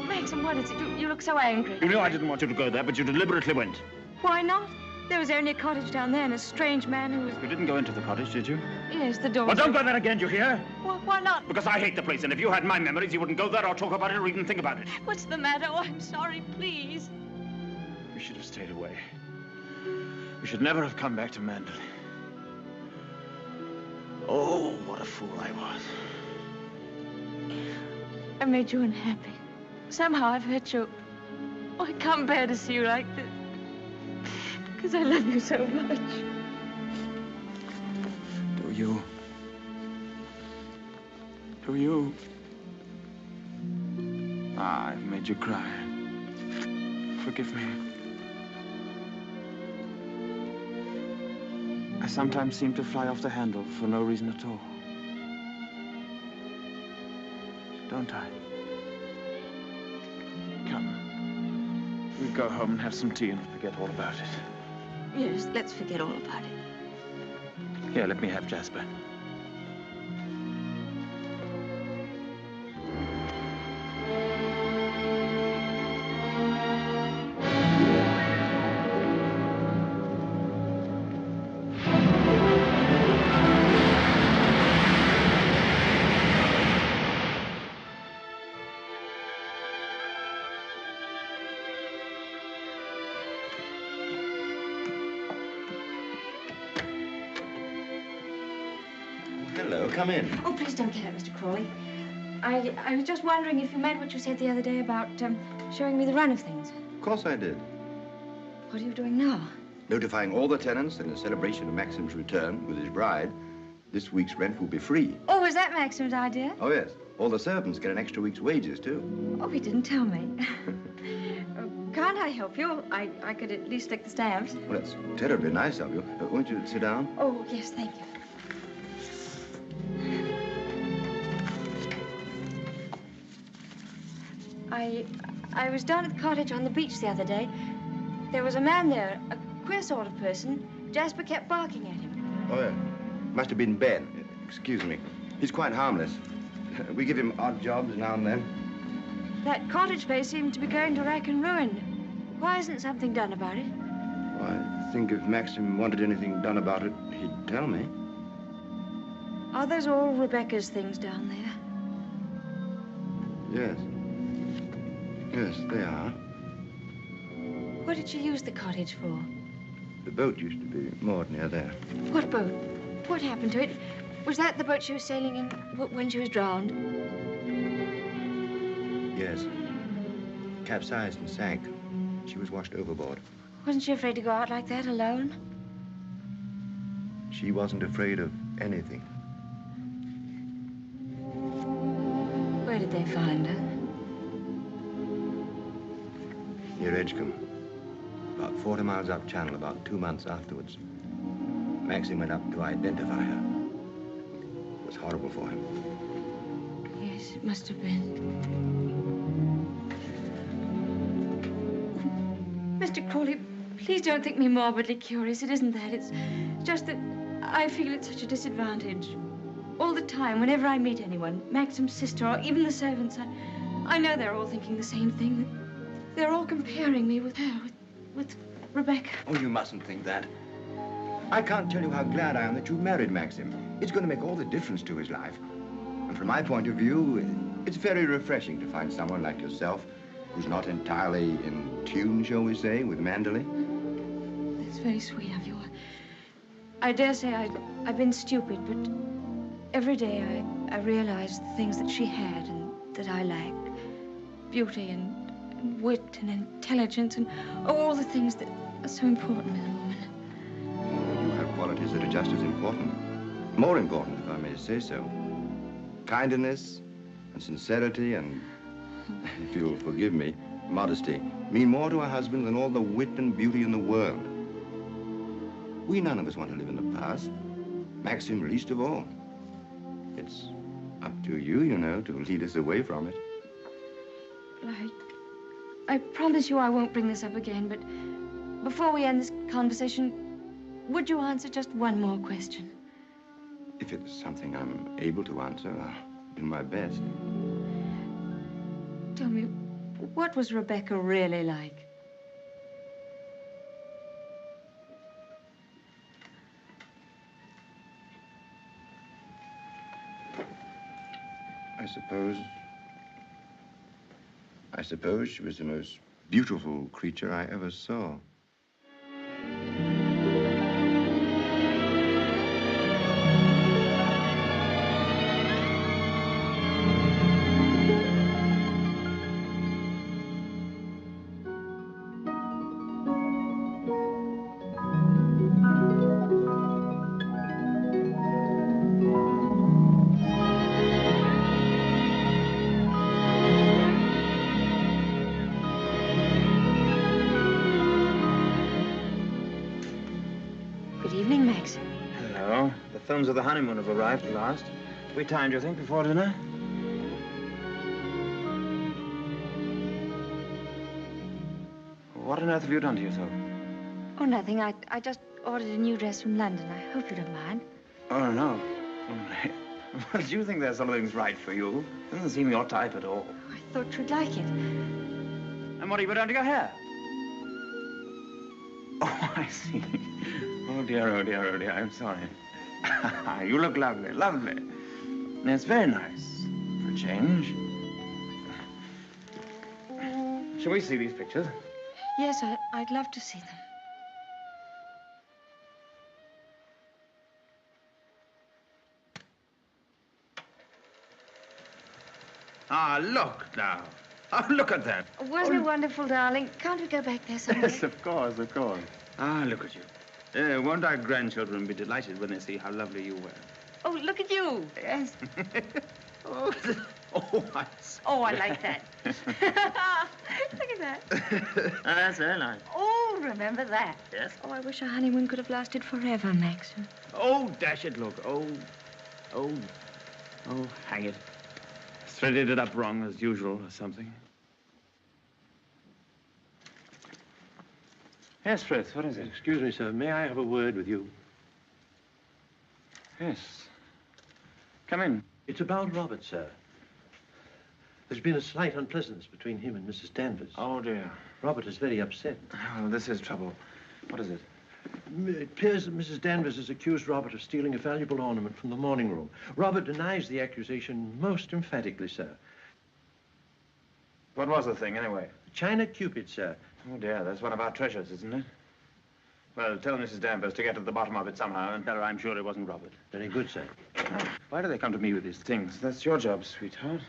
Maxim, what is it? You look so angry. You know I didn't want you to go there, but you deliberately went. Why not? There was only a cottage down there and a strange man who was... You didn't go into the cottage, did you? Yes, the door... Well, don't go there again, do you hear? Why not? Because I hate the place, and if you had my memories, you wouldn't go there or talk about it or even think about it. What's the matter? Oh, I'm sorry, please. We should have stayed away. We should never have come back to Mandalay. Oh, what a fool I was. I made you unhappy. Somehow I've hurt you. Oh, I can't bear to see you like this. Because I love you so much. Do you? Do you? Ah, I've made you cry. Forgive me. I sometimes seem to fly off the handle for no reason at all. Don't I? Come. We'll go home and have some tea and forget all about it. Yes, let's forget all about it. Here, let me have Jasper. Hello, come in. Oh, please don't get up, Mr. Crawley. I was just wondering if you meant what you said the other day about showing me the run of things. Of course I did. What are you doing now? Notifying all the tenants in the celebration of Maxim's return with his bride, this week's rent will be free. Oh, was that Maxim's idea? Oh, yes. All the servants get an extra week's wages, too. Oh, he didn't tell me. Oh, can't I help you? I could at least lick the stamps. Well, that's terribly nice of you. Won't you sit down? Oh, yes, thank you. I was down at the cottage on the beach the other day. There was a man there, a queer sort of person. Jasper kept barking at him. Oh, yeah. Must have been Ben. Excuse me. He's quite harmless. We give him odd jobs now and then. That cottage place seemed to be going to rack and ruin. Why isn't something done about it? Well, I think if Maxim wanted anything done about it, he'd tell me. Are those all Rebecca's things down there? Yes. Yes, they are. What did she use the cottage for? The boat used to be moored near there. What boat? What happened to it? Was that the boat she was sailing in when she was drowned? Yes. Capsized and sank. She was washed overboard. Wasn't she afraid to go out like that alone? She wasn't afraid of anything. Where did they find her? Near Edgecombe. About 40 miles up channel, about 2 months afterwards. Maxim went up to identify her. It was horrible for him. Yes, it must have been. Mr. Crawley, please don't think me morbidly curious. It isn't that. It's just that I feel at such a disadvantage. All the time, whenever I meet anyone, Maxim's sister or even the servants, I know they're all thinking the same thing. They're all comparing me with her, with Rebecca. Oh, you mustn't think that. I can't tell you how glad I am that you married Maxim. It's going to make all the difference to his life. And from my point of view, it's very refreshing to find someone like yourself who's not entirely in tune, shall we say, with Manderley. That's very sweet of you. I dare say I've been stupid, but every day I realize the things that she had and that I lacked. Beauty and wit and intelligence and all the things that are so important in a woman. Oh, you have qualities that are just as important. More important, if I may say so. Kindness and sincerity and, if you'll forgive me, modesty mean more to a husband than all the wit and beauty in the world. We none of us want to live in the past. Maxim least of all. It's up to you, you know, to lead us away from it. I promise you I won't bring this up again, but before we end this conversation, would you answer just one more question? If it's something I'm able to answer, I'll do my best. Tell me, what was Rebecca really like? I suppose she was the most beautiful creature I ever saw. Films of the honeymoon have arrived at last. We timed, you think, before dinner? What on earth have you done to yourself? Oh, nothing. I just ordered a new dress from London. I hope you don't mind. Oh, no. Well, do you think there's something's right for you? Doesn't seem your type at all. Oh, I thought you'd like it. And what, are you done to your hair? Oh, I see. Oh, dear, oh, dear, oh, dear. I'm sorry. You look lovely, lovely. And it's very nice for a change. Shall we see these pictures? Yes, I'd love to see them. Ah, look now. Oh, look at that. Wasn't it wonderful, darling? Can't we go back there somewhere? Yes, of course, of course. Ah, look at you. Won't our grandchildren be delighted when they see how lovely you were? Oh, look at you. Yes. Oh, I like that. Look at that. That's very nice. Oh, remember that. Yes? Oh, I wish our honeymoon could have lasted forever, Maxim. Oh, dash it, look. Oh, hang it. Threaded it up wrong, as usual, or something. Yes, Frith, what is it? Excuse me, sir. May I have a word with you? Yes. Come in. It's about Robert, sir. There's been a slight unpleasantness between him and Mrs. Danvers. Oh, dear. Robert is very upset. Oh, this is trouble. What is it? It appears that Mrs. Danvers has accused Robert of stealing a valuable ornament from the morning room. Robert denies the accusation most emphatically, sir. What was the thing, anyway? China Cupid, sir. Oh, dear, that's one of our treasures, isn't it? Well, tell Mrs. Danvers to get to the bottom of it somehow and tell her I'm sure it wasn't Robert. Very good, sir. Why do they come to me with these things? That's your job, sweetheart.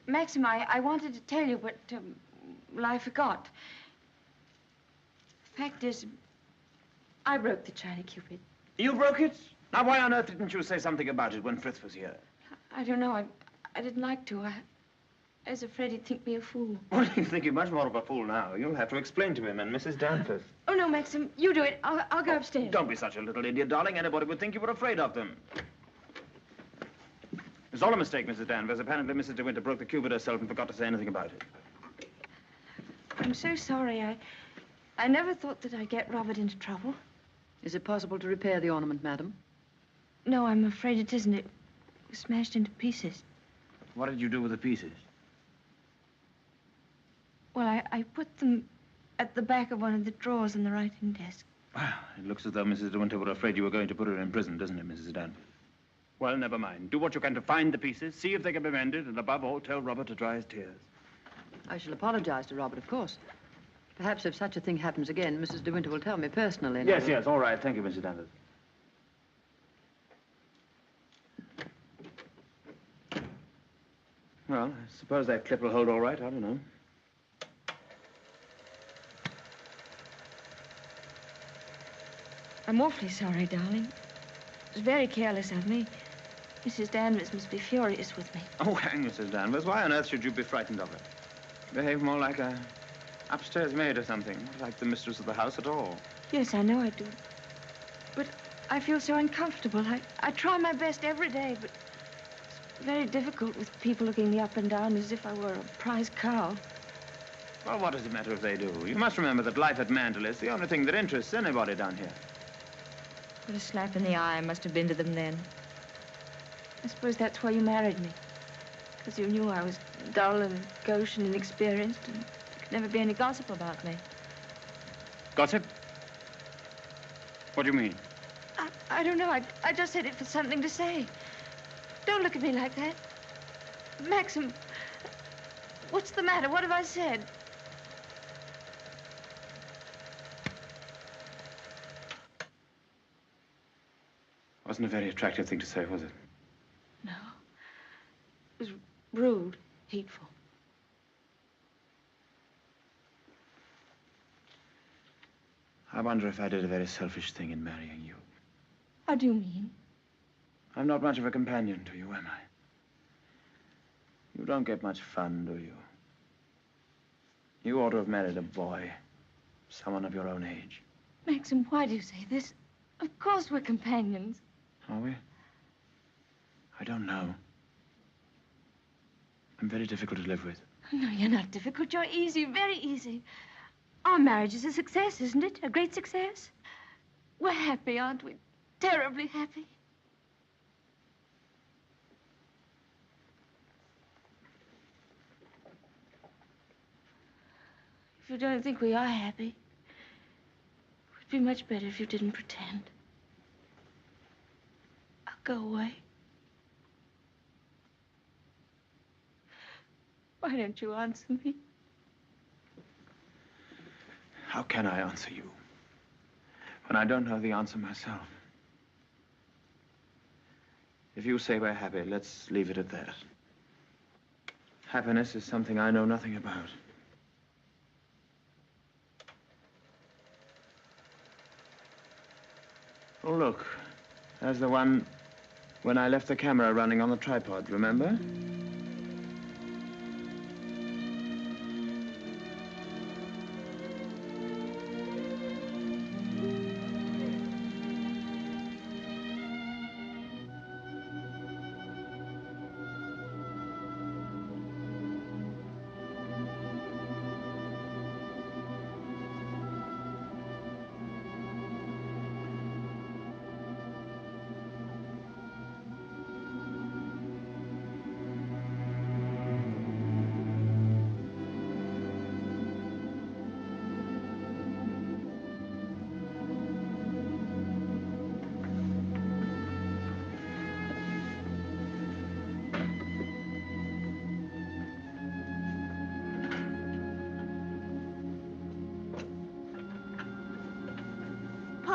Maxim, I wanted to tell you, but, well, I forgot. Fact is, I broke the China Cupid. You broke it? Now, why on earth didn't you say something about it when Frith was here? I don't know. I didn't like to. I was afraid he'd think me a fool. Well, you think you're much more of a fool now. You'll have to explain to him and Mrs. Danvers. Oh, no, Maxim, you do it. I'll go upstairs. Don't be such a little idiot, darling. Anybody would think you were afraid of them. It's all a mistake, Mrs. Danvers. Apparently, Mrs. De Winter broke the cupid herself and forgot to say anything about it. I'm so sorry. I never thought that I'd get Robert into trouble. Is it possible to repair the ornament, madam? No, I'm afraid it isn't. It was smashed into pieces. What did you do with the pieces? Well, I put them at the back of one of the drawers in the writing desk. Well, it looks as though Mrs. De Winter were afraid you were going to put her in prison, doesn't it, Mrs. Danvers? Well, never mind. Do what you can to find the pieces, see if they can be mended, and above all, tell Robert to dry his tears. I shall apologize to Robert, of course. Perhaps if such a thing happens again, Mrs. De Winter will tell me personally. Yes, yes, all right. Thank you, Mrs. Danvers. Well, I suppose that clip will hold all right. I don't know. I'm awfully sorry, darling. It was very careless of me. Mrs. Danvers must be furious with me. Oh, hang Mrs. Danvers. Why on earth should you be frightened of her? Behave more like a upstairs maid or something. Not like the mistress of the house at all. Yes, I know I do. But I feel so uncomfortable. I try my best every day, but it's very difficult with people looking me up and down as if I were a prize cow. Well, what does it matter if they do? You must remember that life at Mandel is the only thing that interests anybody down here. What a slap in the eye I must have been to them then. I suppose that's why you married me. Because you knew I was dull and gauche and inexperienced, and there could never be any gossip about me. Gossip? What do you mean? I don't know. I just said it for something to say. Don't look at me like that. Maxim, what's the matter? What have I said? Wasn't a very attractive thing to say, was it? No. It was rude, hateful. I wonder if I did a very selfish thing in marrying you. How do you mean? I'm not much of a companion to you, am I? You don't get much fun, do you? You ought to have married a boy. Someone of your own age. Maxim, why do you say this? Of course we're companions. Are we? I don't know. I'm very difficult to live with. No, you're not difficult. You're easy, very easy. Our marriage is a success, isn't it? A great success? We're happy, aren't we? Terribly happy. If you don't think we are happy, it would be much better if you didn't pretend. I'll go away. Why don't you answer me? How can I answer you when I don't know the answer myself? If you say we're happy, let's leave it at that. Happiness is something I know nothing about. Oh, look. There's the one when I left the camera running on the tripod, remember?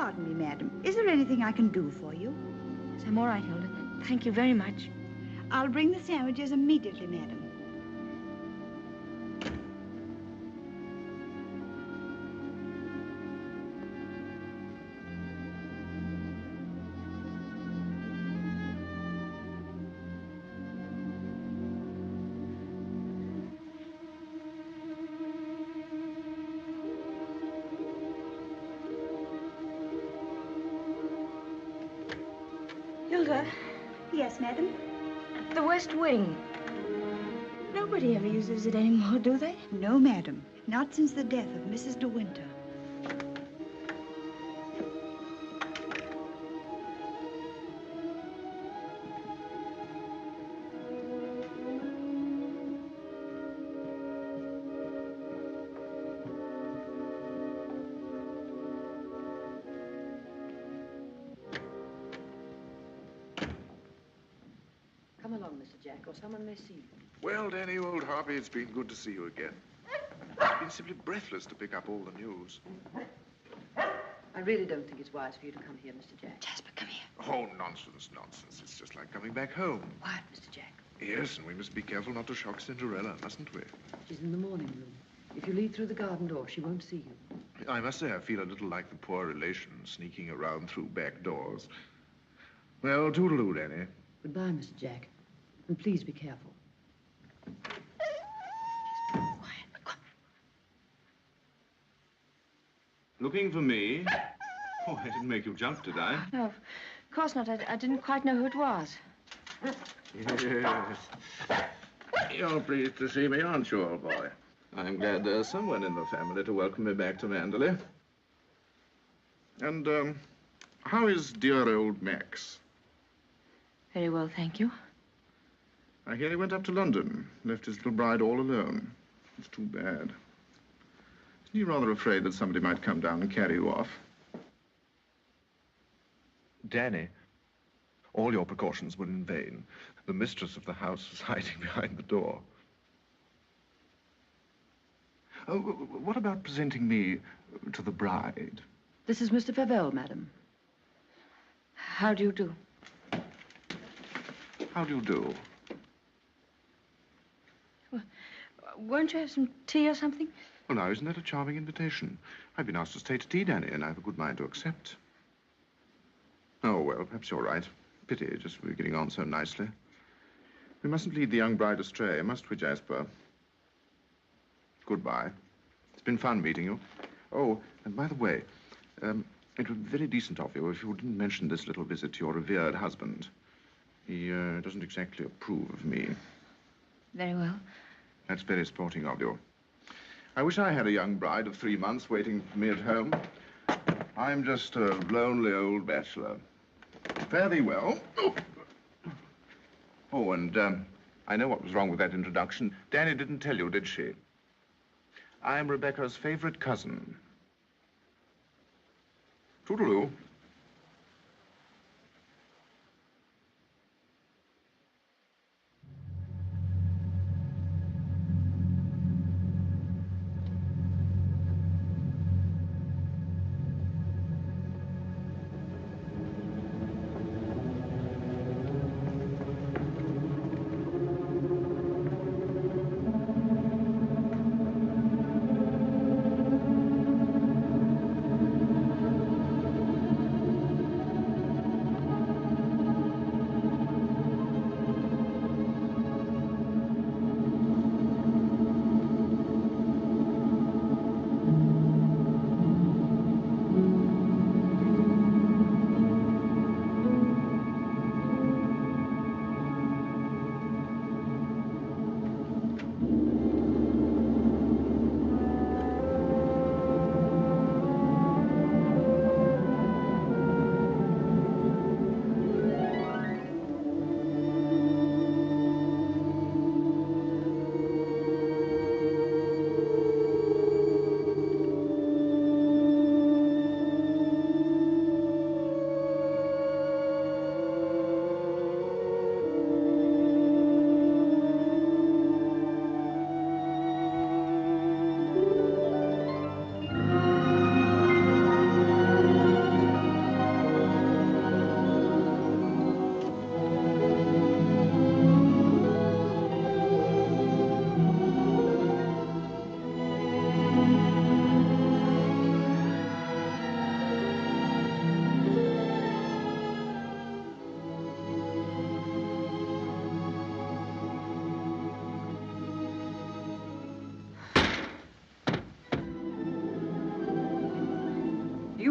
Pardon me, madam. Is there anything I can do for you? Yes, I'm all right, Hilda. Thank you very much. I'll bring the sandwiches immediately, madam. Hilda, Yes, madam? the West Wing. Nobody ever uses it anymore, do they? No, madam. Not since the death of Mrs. De Winter. Come along, Mr. Jack, or someone may see you. Well, Danny, old Harvey, it's been good to see you again. It's been simply breathless to pick up all the news. I really don't think it's wise for you to come here, Mr. Jack. Jasper, come here. Oh, nonsense, nonsense. It's just like coming back home. Quiet, Mr. Jack. Yes, and we must be careful not to shock Cinderella, mustn't we? She's in the morning room. If you leave through the garden door, she won't see you. I must say I feel a little like the poor relation sneaking around through back doors. Well, toodaloo, Danny. Goodbye, Mr. Jack. And please be careful. Looking for me? Oh, I didn't make you jump, did I? No, of course not. I didn't quite know who it was. Yes. You're pleased to see me, aren't you, old boy? I'm glad there's someone in the family to welcome me back to Manderley. And, how is dear old Max? Very well, thank you. I hear he went up to London, left his little bride all alone. It's too bad. Isn't he rather afraid that somebody might come down and carry you off? Danny, all your precautions were in vain. The mistress of the house was hiding behind the door. Oh, what about presenting me to the bride? This is Mr. Favell, madam. How do you do? How do you do? Well, won't you have some tea or something? Well, now, isn't that a charming invitation? I've been asked to stay to tea, Danny, and I have a good mind to accept. Oh, well, perhaps you're right. Pity, just we're getting on so nicely. We mustn't lead the young bride astray, must we, Jasper? Goodbye. It's been fun meeting you. Oh, and by the way, it would be very decent of you if you didn't mention this little visit to your revered husband. He doesn't exactly approve of me. Very well. That's very sporting of you. I wish I had a young bride of 3 months waiting for me at home. I'm just a lonely old bachelor. Fare thee well. Oh, and I know what was wrong with that introduction. Danny didn't tell you, did she? I'm Rebecca's favorite cousin. Toodaloo.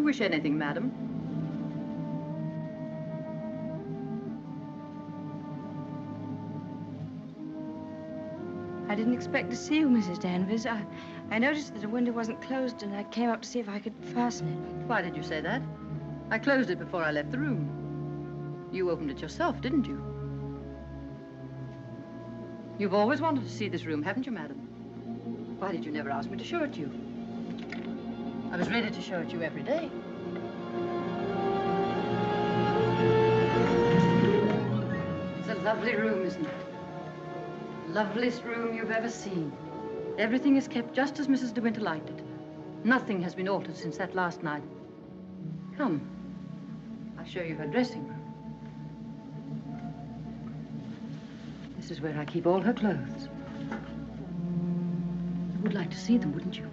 wish anything, madam. I didn't expect to see you, Mrs. Danvers. I noticed that the window wasn't closed, and I came up to see if I could fasten it. Why did you say that? I closed it before I left the room. You opened it yourself, didn't you? You've always wanted to see this room, haven't you, madam? Why did you never ask me to show it to you? I was ready to show it to you every day. It's a lovely room, isn't it? Loveliest room you've ever seen. Everything is kept just as Mrs. De Winter liked it. Nothing has been altered since that last night. Come, I'll show you her dressing room. This is where I keep all her clothes. You would like to see them, wouldn't you?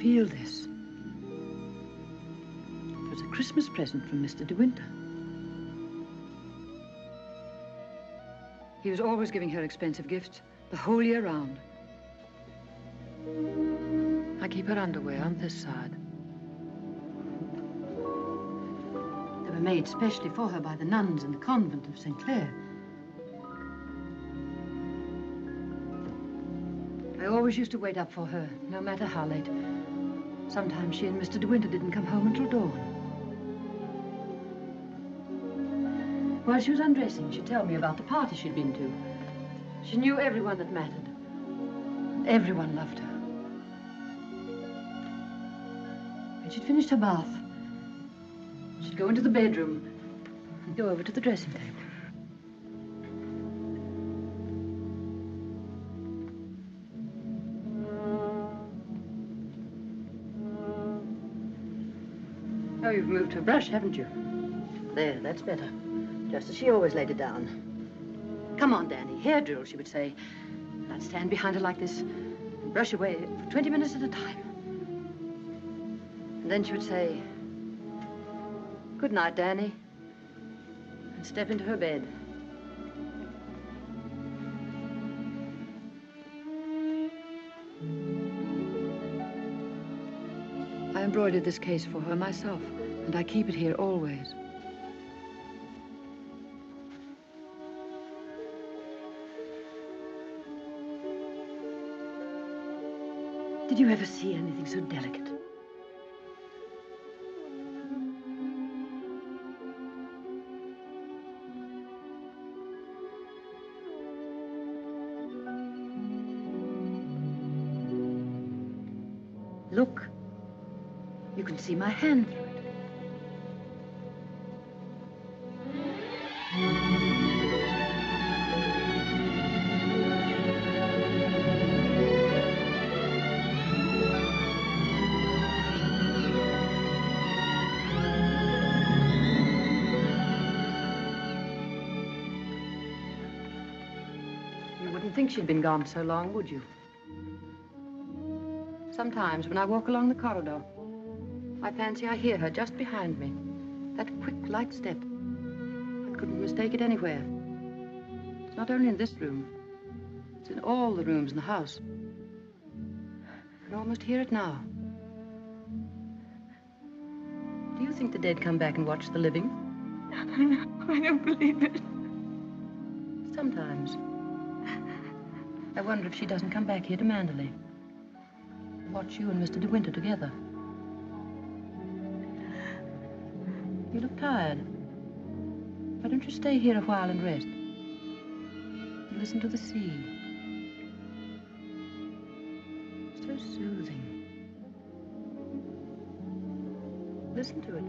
Feel this. It was a Christmas present from Mr. De Winter. He was always giving her expensive gifts the whole year round. I keep her underwear on this side. They were made specially for her by the nuns in the convent of St. Clair. I always used to wait up for her, no matter how late. Sometimes she and Mr. De Winter didn't come home until dawn. While she was undressing, she'd tell me about the party she'd been to. She knew everyone that mattered. Everyone loved her. When she'd finished her bath, she'd go into the bedroom and go over to the dressing table. Oh, you've moved her brush, haven't you? There, that's better. Just as she always laid it down. Come on, Danny. Hair drill, she would say. And I'd stand behind her like this and brush away for 20 minutes at a time. And then she would say, "Good night, Danny," and step into her bed. I embroidered this case for her myself, and I keep it here always. Did you ever see anything so delicate? Look. You can see my hand through it. You wouldn't think she'd been gone so long, would you? Sometimes when I walk along the corridor, I fancy I hear her just behind me. That quick, light step. I couldn't mistake it anywhere. It's not only in this room. It's in all the rooms in the house. I can almost hear it now. Do you think the dead come back and watch the living? I don't believe it. Sometimes. I wonder if she doesn't come back here to Manderley. Watch you and Mr. De Winter together. You look tired. Why don't you stay here a while and rest? And listen to the sea. So soothing. Listen to it.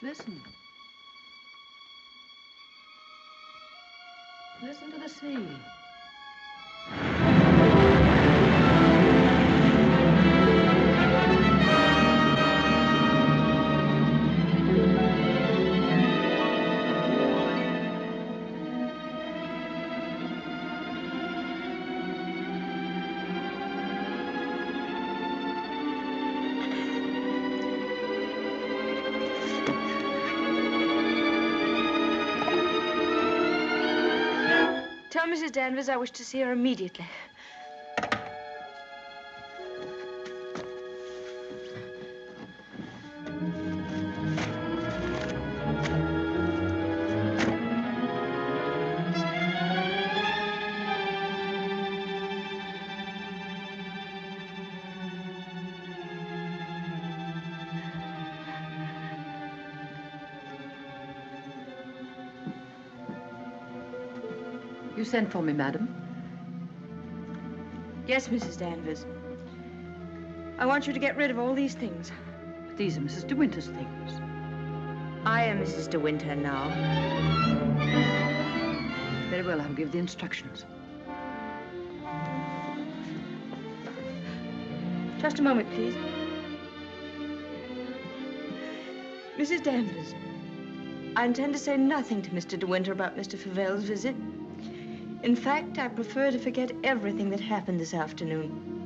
Listen. Listen to the sea. Mrs. Danvers I wish to see her immediately. You sent for me, madam? Yes, Mrs. Danvers. I want you to get rid of all these things. But these are Mrs. De Winter's things. I am Mrs. De Winter now. Very well, I'll give the instructions. Just a moment, please. Mrs. Danvers, I intend to say nothing to Mr. De Winter about Mr. Favel's visit. In fact, I prefer to forget everything that happened this afternoon.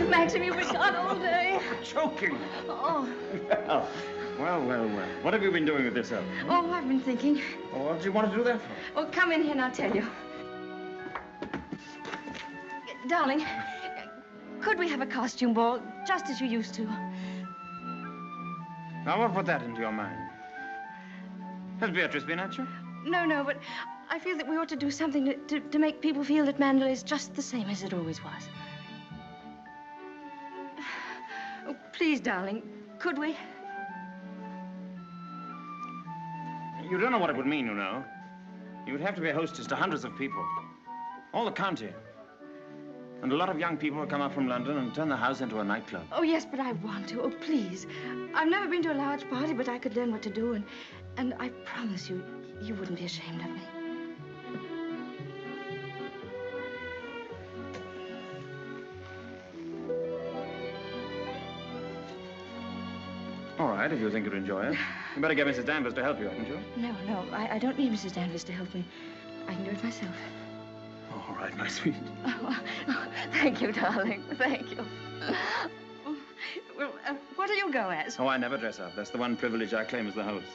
Maxim, you've been gone all day. Choking. Oh. Well. What have you been doing with yourself? Oh, I've been thinking. Well, what do you want to do that for? Oh, come in here and I'll tell you. Darling, could we have a costume ball, just as you used to? Now, what put that into your mind? Has Beatrice been at you? No, but I feel that we ought to do something to make people feel that Mandalay is just the same as it always was. Oh, please, darling, could we? You don't know what it would mean, you know. You would have to be a hostess to hundreds of people. All the county. And a lot of young people will come up from London and turn the house into a nightclub. Oh, yes, but I want to. Oh, please. I've never been to a large party, but I could learn what to do, and I promise you, you wouldn't be ashamed of me. All right, if you think you'd enjoy it. You better get Mrs. Danvers to help you, hadn't you? No, I don't need Mrs. Danvers to help me. I can do it myself. All right, my sweet. Oh, thank you, darling. Thank you. Well, what do you go as? Oh, I never dress up. That's the one privilege I claim as the host.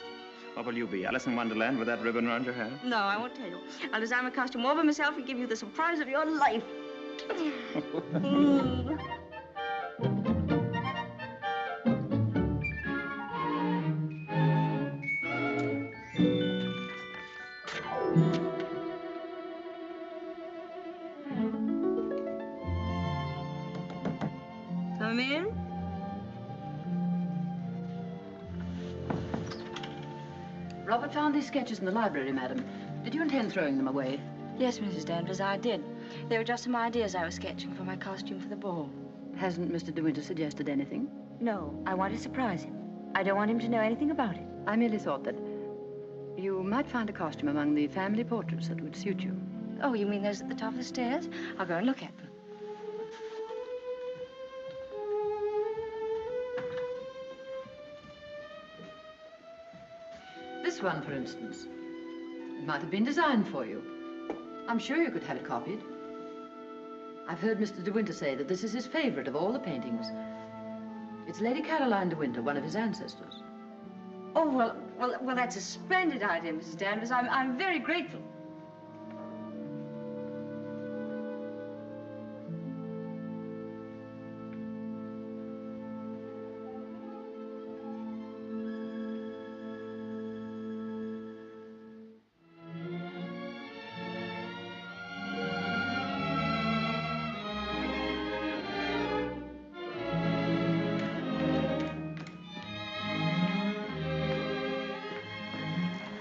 What will you be, Alice in Wonderland with that ribbon around your hair? No, I won't tell you. I'll design a costume all by myself and give you the surprise of your life. Come in. Robert found these sketches in the library, madam. Did you intend throwing them away? Yes, Mrs. Danvers, I did. They were just some ideas I was sketching for my costume for the ball. Hasn't Mr. De Winter suggested anything? No, I want to surprise him. I don't want him to know anything about it. I merely thought that you might find a costume among the family portraits that would suit you. Oh, you mean those at the top of the stairs? I'll go and look at them. This one, for instance. It might have been designed for you. I'm sure you could have it copied. I've heard Mr. De Winter say that this is his favorite of all the paintings. It's Lady Caroline De Winter, one of his ancestors. Oh, well, that's a splendid idea, Mrs. Danvers. I'm very grateful.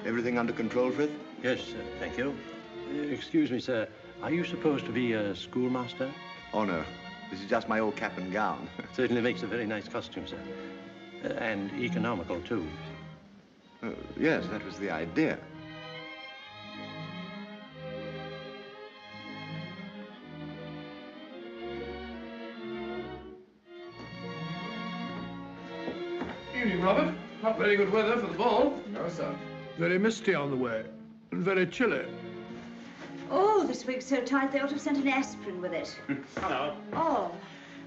Everything under control, Frith? Yes, thank you. Excuse me, sir. Are you supposed to be a schoolmaster? Oh, no. This is just my old cap and gown. Certainly makes a very nice costume, sir. And economical, too. Yes, that was the idea. Evening, Robert. Not very good weather for the ball. No, sir. Very misty on the way, and very chilly. Oh, this wig's so tight they ought to have sent an aspirin with it. Hello. Oh.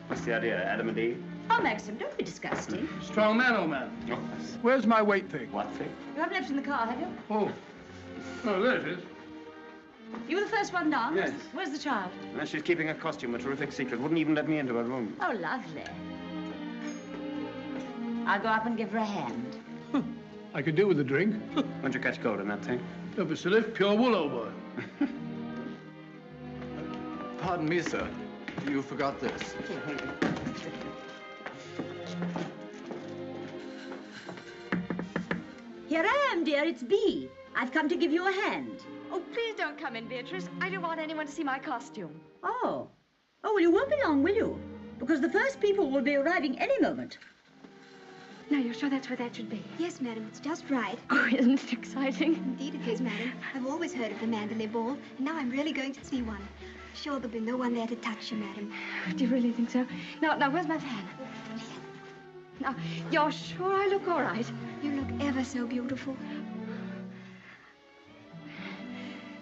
What's the idea, Adam and Eve? Oh, Maxim, don't be disgusting. Strong man, old man. Oh. Where's my weight thing? What thing? You haven't left it in the car, have you? Oh. Oh, there it is. You were the first one down? Yes. Where's the child? And she's keeping her costume a terrific secret. Wouldn't even let me into her room. Oh, lovely. I'll go up and give her a hand. I could do with a drink. Won't you catch cold in that thing? Don't be silly. Pure wool, old boy. Pardon me, sir. You forgot this. Here I am, dear. It's Bee. I've come to give you a hand. Oh, please don't come in, Beatrice. I don't want anyone to see my costume. Oh. Oh, well, you won't be long, will you? Because the first people will be arriving any moment. Now, you're sure that's where that should be? Yes, madam, it's just right. Oh, isn't it exciting? Indeed it is, madam. I've always heard of the Mandalay Ball, and now I'm really going to see one. Sure, there'll be no one there to touch you, madam. Do you really think so? Now, where's my fan? Now, you're sure I look all right? You look ever so beautiful.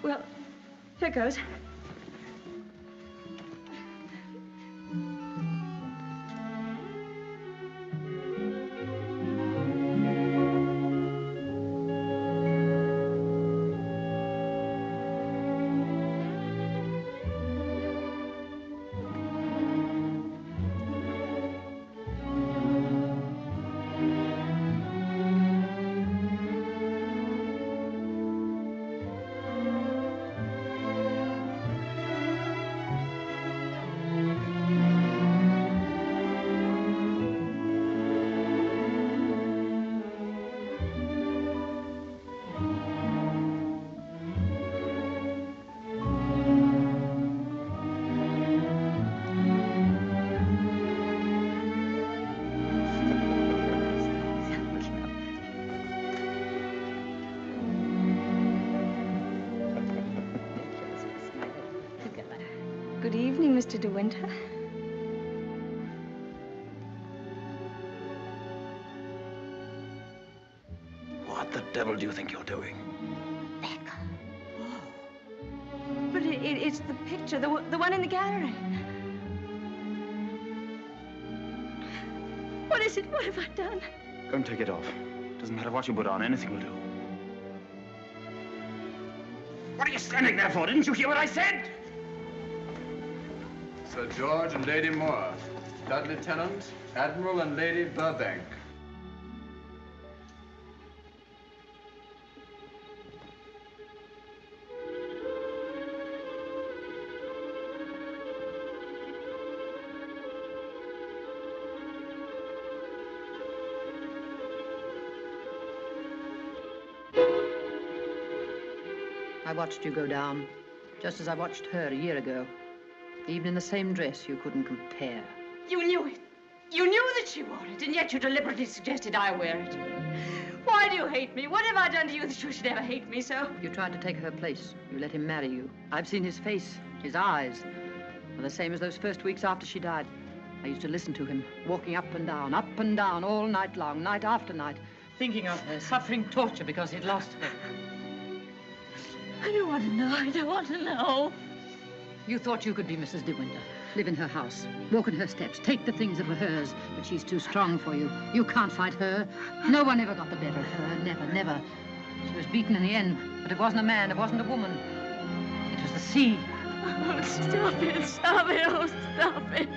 Well, here goes. Good evening, Mr. De Winter. What the devil do you think you're doing? But it's the picture, the one in the gallery. What is it? What have I done? Go and take it off. Doesn't matter what you put on, anything will do. What are you standing there for? Didn't you hear what I said? Sir George and Lady Moore. Dudley Tennant, Admiral and Lady Burbank. I watched you go down, just as I watched her a year ago. Even in the same dress, you couldn't compare. You knew it. You knew that she wore it, and yet you deliberately suggested I wear it. Why do you hate me? What have I done to you that you should ever hate me so? You tried to take her place. You let him marry you. I've seen his face, his eyes. They're the same as those first weeks after she died. I used to listen to him, walking up and down, all night long, night after night, thinking of her, suffering torture because he'd lost her. I don't want to know. I don't want to know. You thought you could be Mrs. De Winter, live in her house, walk in her steps, take the things that were hers, but she's too strong for you. You can't fight her. No one ever got the better of her, never, never. She was beaten in the end, but it wasn't a man, it wasn't a woman. It was the sea. Oh, stop it, oh, stop it.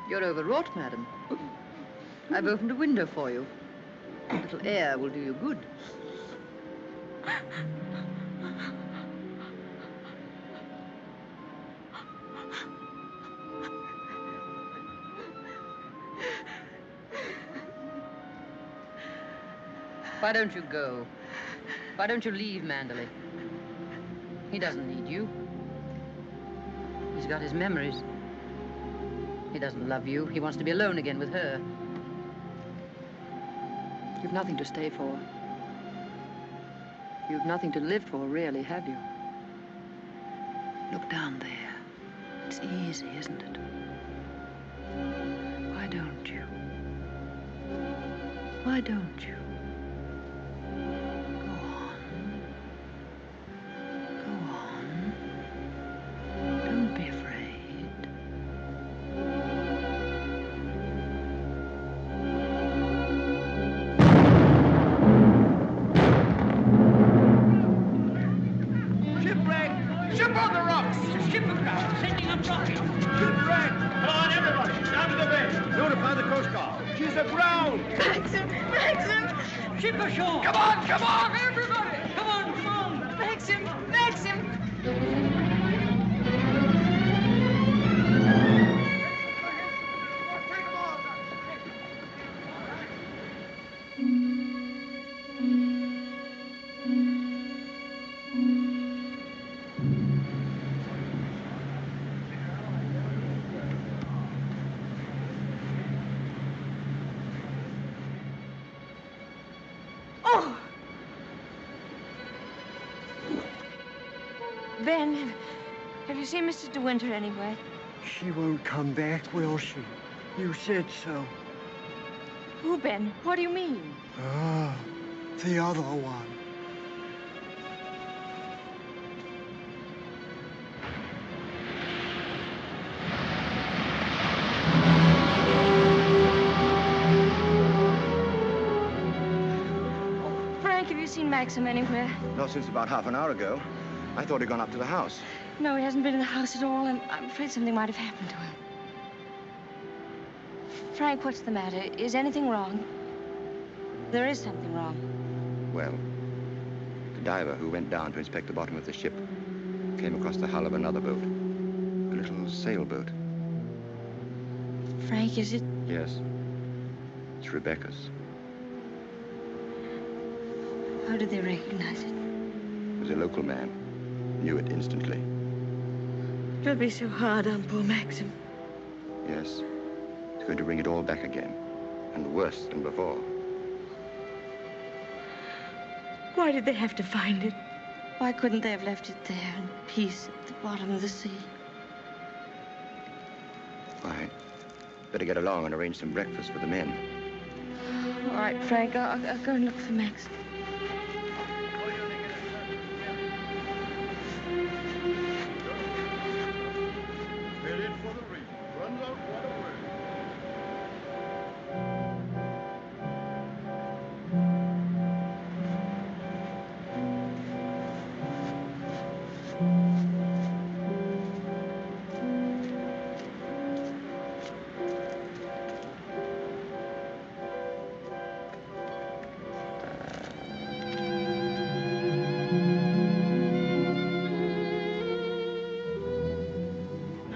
You're overwrought, madam. I've opened a window for you. A little air will do you good. Why don't you go? Why don't you leave Mandalay? He doesn't need you. He's got his memories. He doesn't love you. He wants to be alone again with her. You've nothing to stay for. You've nothing to live for, really, have you? Look down there. It's easy, isn't it? Why don't you? Why don't you? Go on. Go on. Don't be afraid. Shipwreck! Ship on the rocks! Ship aground! Sending up rocket! Shipwreck! Come on, everybody! Down to the bed! Notify the Coast Guard! She's aground! Maxim! Maxim! Ship ashore! Come on, everybody! Come on! Maxim! Maxim! Oh! Ben, have you seen Mrs. De Winter anywhere? She won't come back, will she? You said so. Who, Ben? What do you mean? Ah, the other one. Frank, have you seen Maxim anywhere? Not since about half an hour ago. I thought he'd gone up to the house. No, he hasn't been in the house at all, and I'm afraid something might have happened to him. Frank, what's the matter? Is anything wrong? There is something wrong. Well, the diver who went down to inspect the bottom of the ship came across the hull of another boat. A little sailboat. Frank, is it? Yes. It's Rebecca's. How did they recognize it? It was a local man. Knew it instantly. It'll be so hard on poor Maxim. Yes. It's going to bring it all back again. And worse than before. Why did they have to find it? Why couldn't they have left it there in peace at the bottom of the sea? Why, better get along and arrange some breakfast for the men. All right, Frank, I'll go and look for Maxim.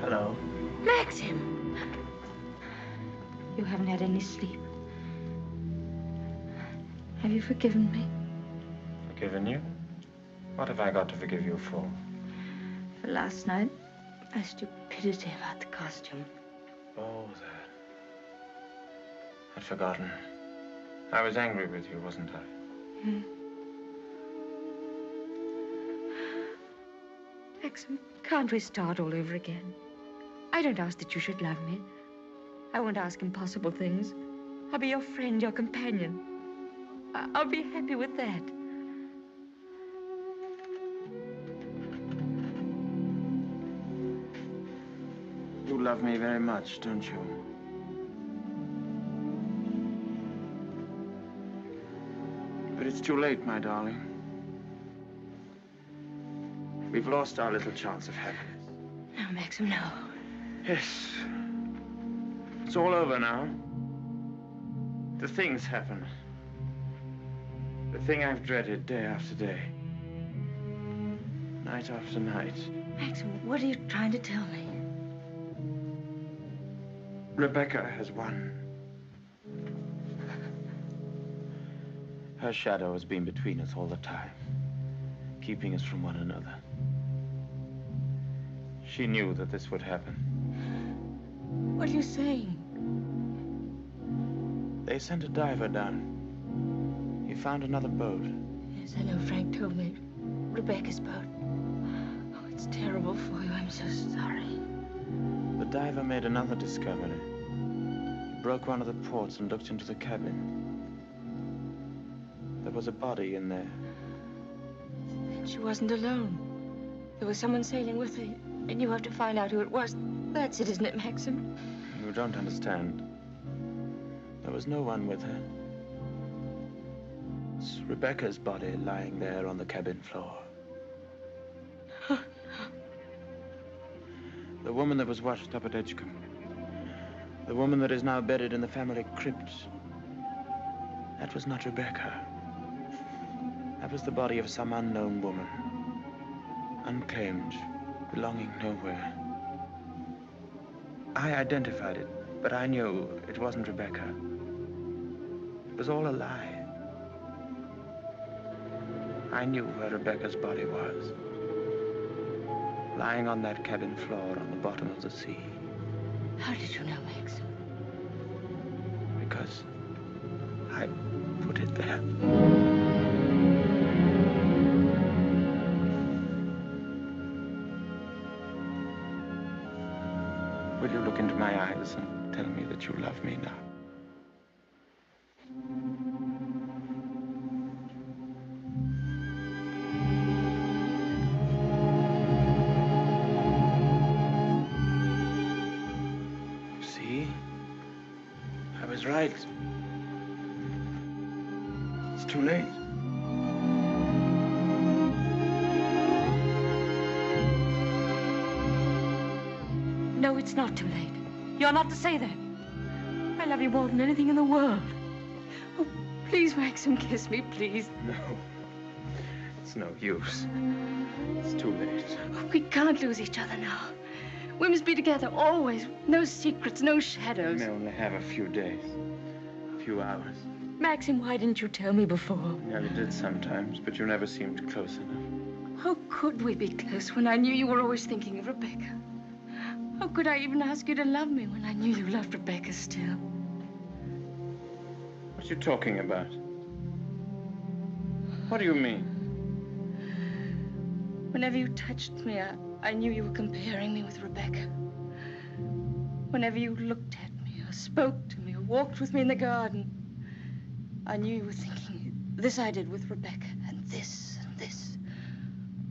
Hello. Maxim! You haven't had any sleep. Have you forgiven me? Forgiven you? What have I got to forgive you for? For last night, my stupidity about the costume. Oh, that. I'd forgotten. I was angry with you, wasn't I? Hmm. Maxim, can't we start all over again? I don't ask that you should love me. I won't ask impossible things. I'll be your friend, your companion. I'll be happy with that. You love me very much, don't you? But it's too late, my darling. We've lost our little chance of happiness. No, Maxim, no. Yes. It's all over now. The thing's happened. The thing I've dreaded day after day. Night after night. Maxim, what are you trying to tell me? Rebecca has won. Her shadow has been between us all the time, keeping us from one another. She knew that this would happen. What are you saying? They sent a diver down. He found another boat. Yes, I know. Frank told me. Rebecca's boat. Oh, it's terrible for you. I'm so sorry. The diver made another discovery. He broke one of the ports and looked into the cabin. There was a body in there. She wasn't alone. There was someone sailing with her, and you have to find out who it was. That's it, isn't it, Maxim? You don't understand. There was no one with her. It's Rebecca's body lying there on the cabin floor. The woman that was washed up at Edgecombe. The woman that is now buried in the family crypt. That was not Rebecca. That was the body of some unknown woman. Unclaimed, belonging nowhere. I identified it, but I knew it wasn't Rebecca. It was all a lie. I knew where Rebecca's body was. Lying on that cabin floor on the bottom of the sea. How did you know, Max? Because I put it there. Will you look into my eyes and tell me that you love me now? See? I was right. It's too late. No, it's not too late. You're not to say that. I love you more than anything in the world. Oh, please, Maxim, kiss me, please. No. It's no use. It's too late. Oh, we can't lose each other now. We must be together always. No secrets, no shadows. We may only have a few days. A few hours. Maxim, why didn't you tell me before? Yeah, you did sometimes, but you never seemed close enough. How could we be close when I knew you were always thinking of Rebecca? How could I even ask you to love me when I knew you loved Rebecca still? What are you talking about? What do you mean? Whenever you touched me, I knew you were comparing me with Rebecca. Whenever you looked at me, or spoke to me, or walked with me in the garden, I knew you were thinking, this I did with Rebecca, and this, and this.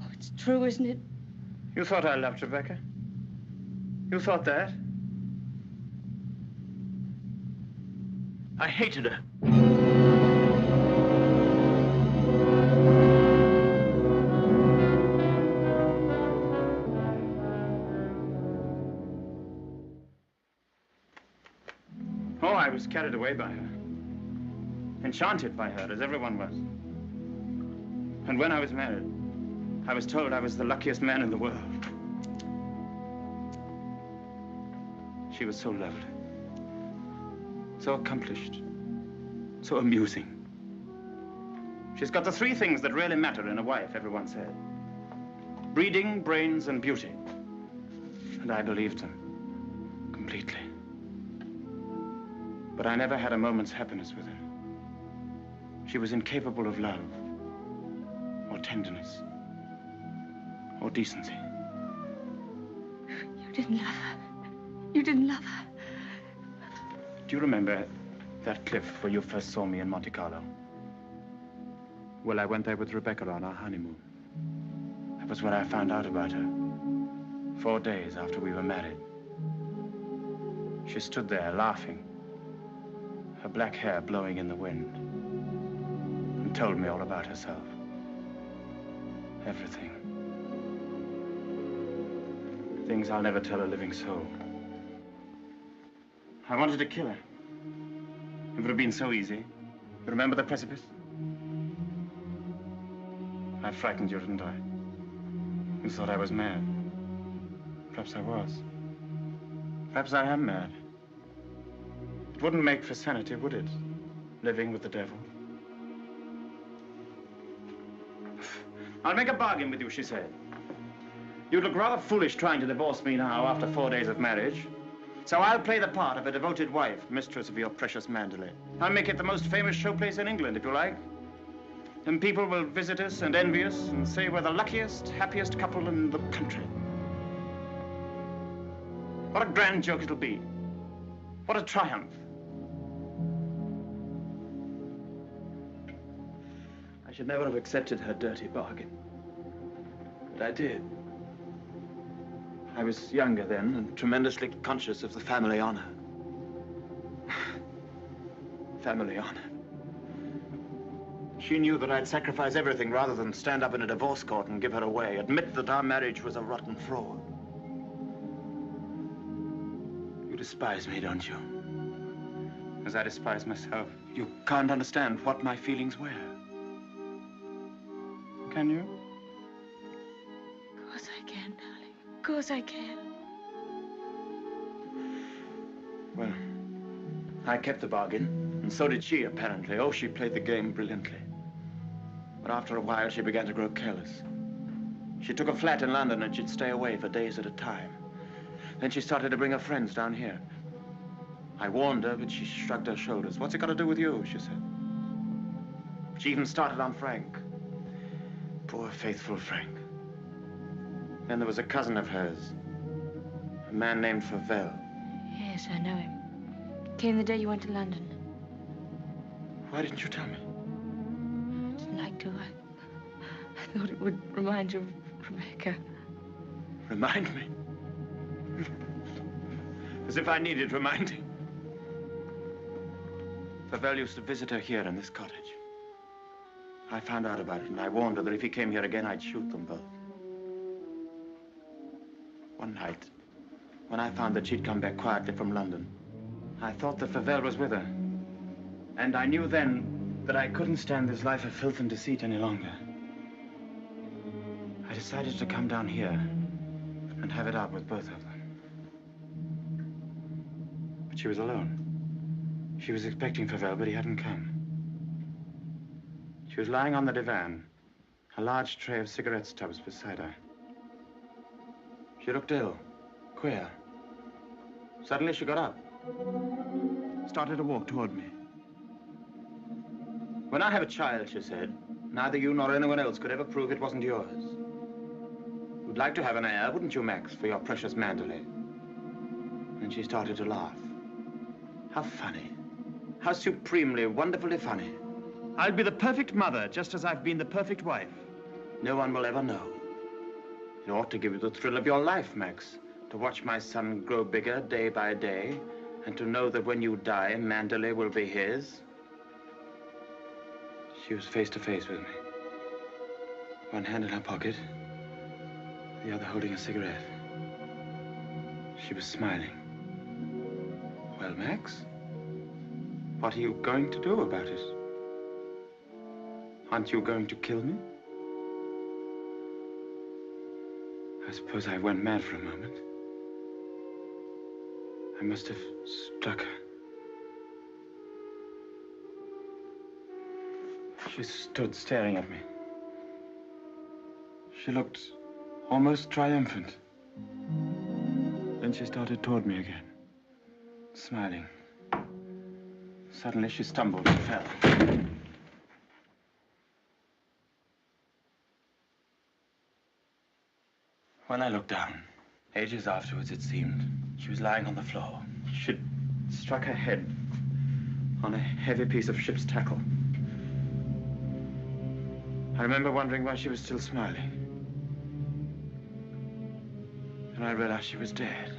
Oh, it's true, isn't it? You thought I loved Rebecca? You thought that? I hated her. Oh, I was carried away by her. Enchanted by her, as everyone was. And when I was married, I was told I was the luckiest man in the world. She was so lovely, so accomplished, so amusing. She's got the three things that really matter in a wife, everyone said. Breeding, brains, and beauty. And I believed them completely. But I never had a moment's happiness with her. She was incapable of love, or tenderness, or decency. You didn't love her. You didn't love her. Do you remember that cliff where you first saw me in Monte Carlo? Well, I went there with Rebecca on our honeymoon. That was when I found out about her. 4 days after we were married. She stood there laughing, her black hair blowing in the wind, and told me all about herself. Everything. Things I'll never tell a living soul. I wanted to kill her. It would have been so easy. You remember the precipice? I frightened you, didn't I? You thought I was mad. Perhaps I was. Perhaps I am mad. It wouldn't make for sanity, would it? Living with the devil. I'll make a bargain with you, she said. You'd look rather foolish trying to divorce me now after 4 days of marriage. So I'll play the part of a devoted wife, mistress of your precious Mandalay. I'll make it the most famous showplace in England, if you like. And people will visit us and envy us and say we're the luckiest, happiest couple in the country. What a grand joke it'll be. What a triumph. I should never have accepted her dirty bargain. But I did. I was younger then and tremendously conscious of the family honor. Family honor. She knew that I'd sacrifice everything rather than stand up in a divorce court and give her away, admit that our marriage was a rotten fraud. You despise me, don't you? As I despise myself. You can't understand what my feelings were. Can you? Of course I can, darling. Of course I can. Well, I kept the bargain, and so did she, apparently. Oh, she played the game brilliantly. But after a while, she began to grow careless. She took a flat in London, and she'd stay away for days at a time. Then she started to bring her friends down here. I warned her, but she shrugged her shoulders. What's it got to do with you, she said. She even started on Frank. Poor, faithful Frank. Then there was a cousin of hers, a man named Favel. Yes, I know him. Came the day you went to London. Why didn't you tell me? I didn't like to. I thought it would remind you of Rebecca. Remind me? As if I needed reminding. Favel used to visit her here in this cottage. I found out about it, and I warned her that if he came here again, I'd shoot them both. One night, when I found that she'd come back quietly from London, I thought that Favel was with her. And I knew then that I couldn't stand this life of filth and deceit any longer. I decided to come down here and have it out with both of them. But she was alone. She was expecting Favel, but he hadn't come. She was lying on the divan, a large tray of cigarette stubs beside her. She looked ill, queer. Suddenly she got up, started to walk toward me. When I have a child, she said, neither you nor anyone else could ever prove it wasn't yours. You'd like to have an heir, wouldn't you, Max, for your precious Manderley? And she started to laugh. How funny. How supremely, wonderfully funny. I'll be the perfect mother, just as I've been the perfect wife. No one will ever know. It ought to give you the thrill of your life, Max, to watch my son grow bigger day by day, and to know that when you die, Manderley will be his. She was face to face with me. One hand in her pocket, the other holding a cigarette. She was smiling. Well, Max, what are you going to do about it? Aren't you going to kill me? I suppose I went mad for a moment. I must have struck her. She stood staring at me. She looked almost triumphant. Then she started toward me again, smiling. Suddenly she stumbled and fell. When I looked down, ages afterwards it seemed, she was lying on the floor. She'd struck her head on a heavy piece of ship's tackle. I remember wondering why she was still smiling. And I realized she was dead.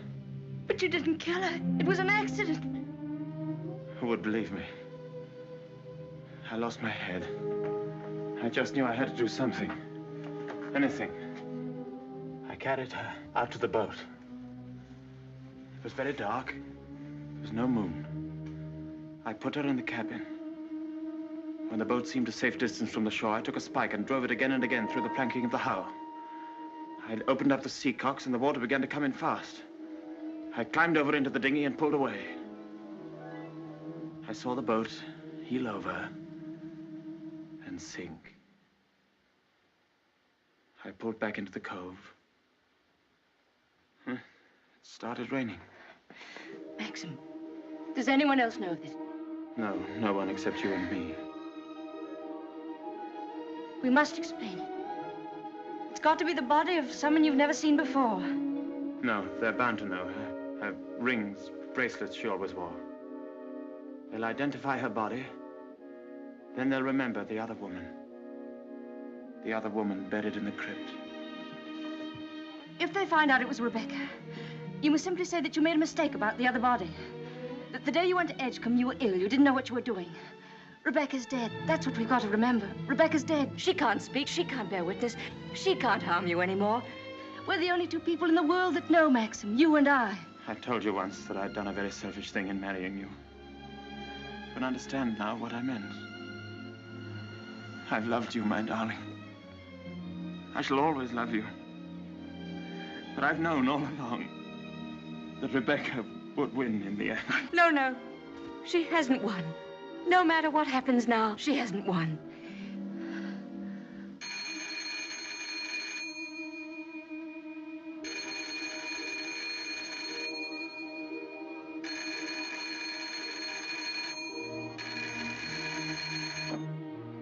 But you didn't kill her. It was an accident. Who would believe me? I lost my head. I just knew I had to do something. Anything. I carried her out to the boat. It was very dark. There was no moon. I put her in the cabin. When the boat seemed a safe distance from the shore, I took a spike and drove it again and again through the planking of the hull. I opened up the sea cocks and the water began to come in fast. I climbed over into the dinghy and pulled away. I saw the boat heel over and sink. I pulled back into the cove. It started raining. Maxim, does anyone else know of this? No, no one except you and me. We must explain it. It's got to be the body of someone you've never seen before. No, they're bound to know her. Her rings, bracelets she always wore. They'll identify her body. Then they'll remember the other woman. The other woman buried in the crypt. If they find out it was Rebecca, you must simply say that you made a mistake about the other body. That the day you went to Edgecombe, you were ill. You didn't know what you were doing. Rebecca's dead. That's what we've got to remember. Rebecca's dead. She can't speak. She can't bear witness. She can't harm you anymore. We're the only two people in the world that know, Maxim. You and I. I told you once that I'd done a very selfish thing in marrying you. You can understand now what I meant. I've loved you, my darling. I shall always love you. But I've known all along that Rebecca would win in the end. No, no. She hasn't won. No matter what happens now, she hasn't won.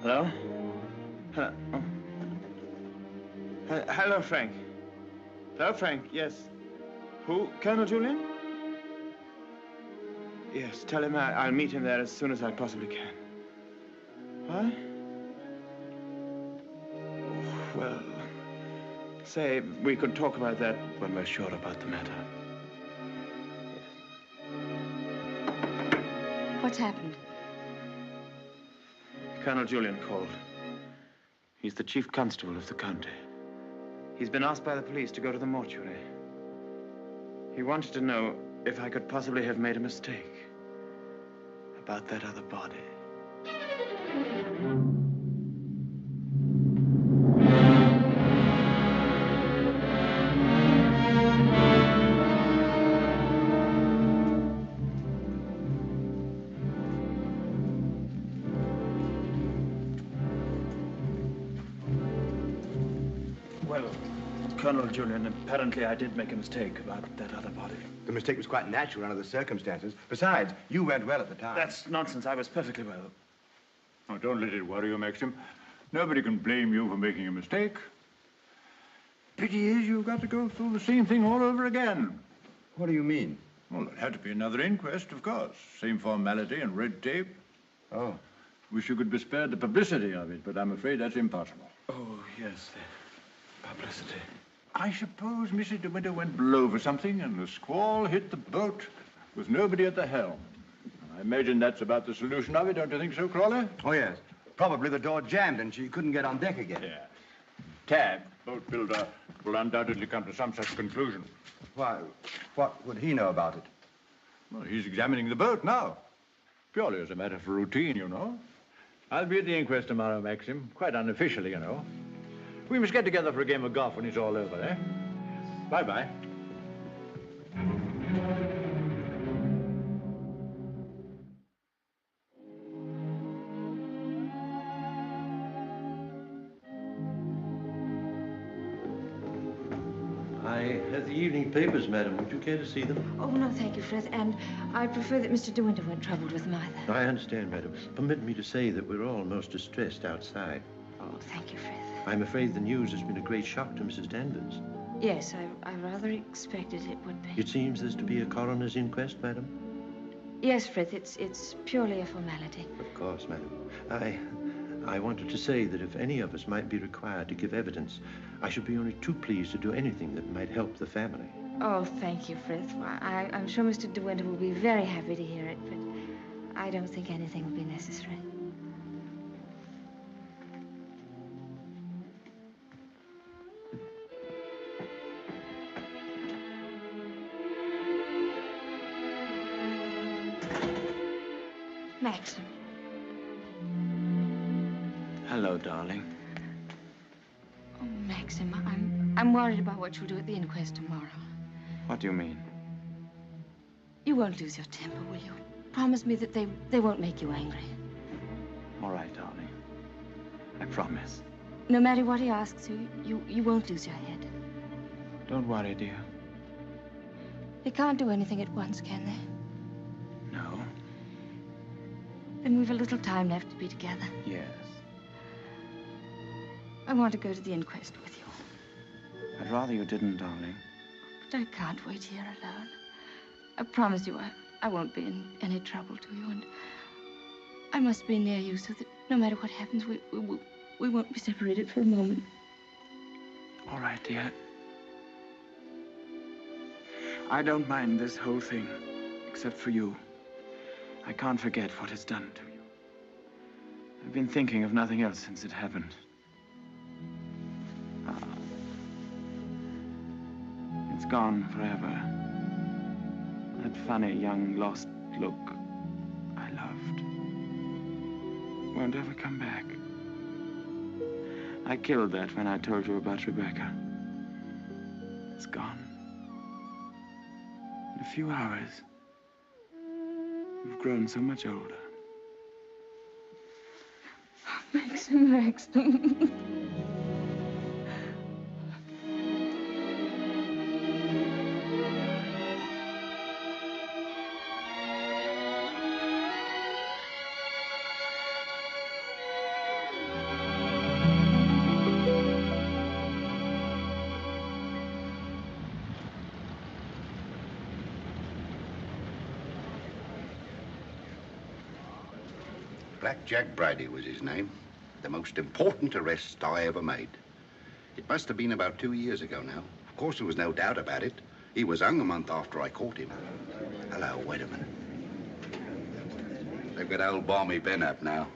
Hello? Hello? Oh. Hello, Frank. Hello, Frank. Yes. Who? Colonel Julian? Yes, tell him I'll meet him there as soon as I possibly can. What? Well, say we could talk about that when we're sure about the matter. What's happened? Colonel Julian called. He's the chief constable of the county. He's been asked by the police to go to the mortuary. He wanted to know if I could possibly have made a mistake about that other body. Well, Colonel Julian, apparently I did make a mistake about that other body. The mistake was quite natural under the circumstances. Besides, you went well at the time. That's nonsense. I was perfectly well. Oh, don't let it worry you, Maxim. Nobody can blame you for making a mistake. Pity is you've got to go through the same thing all over again. What do you mean? Well, there had to be another inquest, of course. Same formality and red tape. Oh. Wish you could be spared the publicity of it, but I'm afraid that's impossible. Oh, yes, the publicity. I suppose Mrs. De Winter went below for something, and the squall hit the boat with nobody at the helm. I imagine that's about the solution of it, don't you think so, Crawley? Oh, yes. Probably the door jammed and she couldn't get on deck again. Yeah. Tad, boat builder, will undoubtedly come to some such conclusion. Why, what would he know about it? Well, he's examining the boat now. Purely as a matter of routine, you know. I'll be at the inquest tomorrow, Maxim. Quite unofficially, you know. We must get together for a game of golf when it's all over, eh? Bye-bye. I have the evening papers, madam. Would you care to see them? Oh, no, thank you, Frith. And I prefer that Mr. De Winter weren't troubled with them either. I understand, madam. Permit me to say that we're all most distressed outside. Oh, thank you, Frith. I'm afraid the news has been a great shock to Mrs. Danvers. Yes, I rather expected it would be. It seems there's to be a coroner's inquest, madam? Yes, Frith, it's purely a formality. Of course, madam. I wanted to say that if any of us might be required to give evidence, I should be only too pleased to do anything that might help the family. Oh, thank you, Frith. I'm sure Mr. De Winter will be very happy to hear it, but I don't think anything will be necessary. Maxim. Hello, darling. Oh, Maxim, I'm worried about what you'll do at the inquest tomorrow. What do you mean? You won't lose your temper, will you? Promise me that they won't make you angry. All right, darling. I promise. No matter what he asks you won't lose your head. Don't worry, dear. They can't do anything at once, can they? No. Then we've a little time left to be together. Yes. I want to go to the inquest with you. I'd rather you didn't, darling. But I can't wait here alone. I promise you I won't be in any trouble to you, and I must be near you so that no matter what happens, we won't be separated for a moment. All right, dear. I don't mind this whole thing, except for you. I can't forget what it's done to you. I've been thinking of nothing else since it happened. It's gone forever. That funny, young, lost look I loved won't ever come back. I killed that when I told you about Rebecca. It's gone. In a few hours, you've grown so much older. Maxim. Black Jack Bridie was his name. The most important arrest I ever made. It must have been about 2 years ago now. Of course, there was no doubt about it. He was hung a month after I caught him. Hello, wait a minute. They've got old Balmy Ben up now.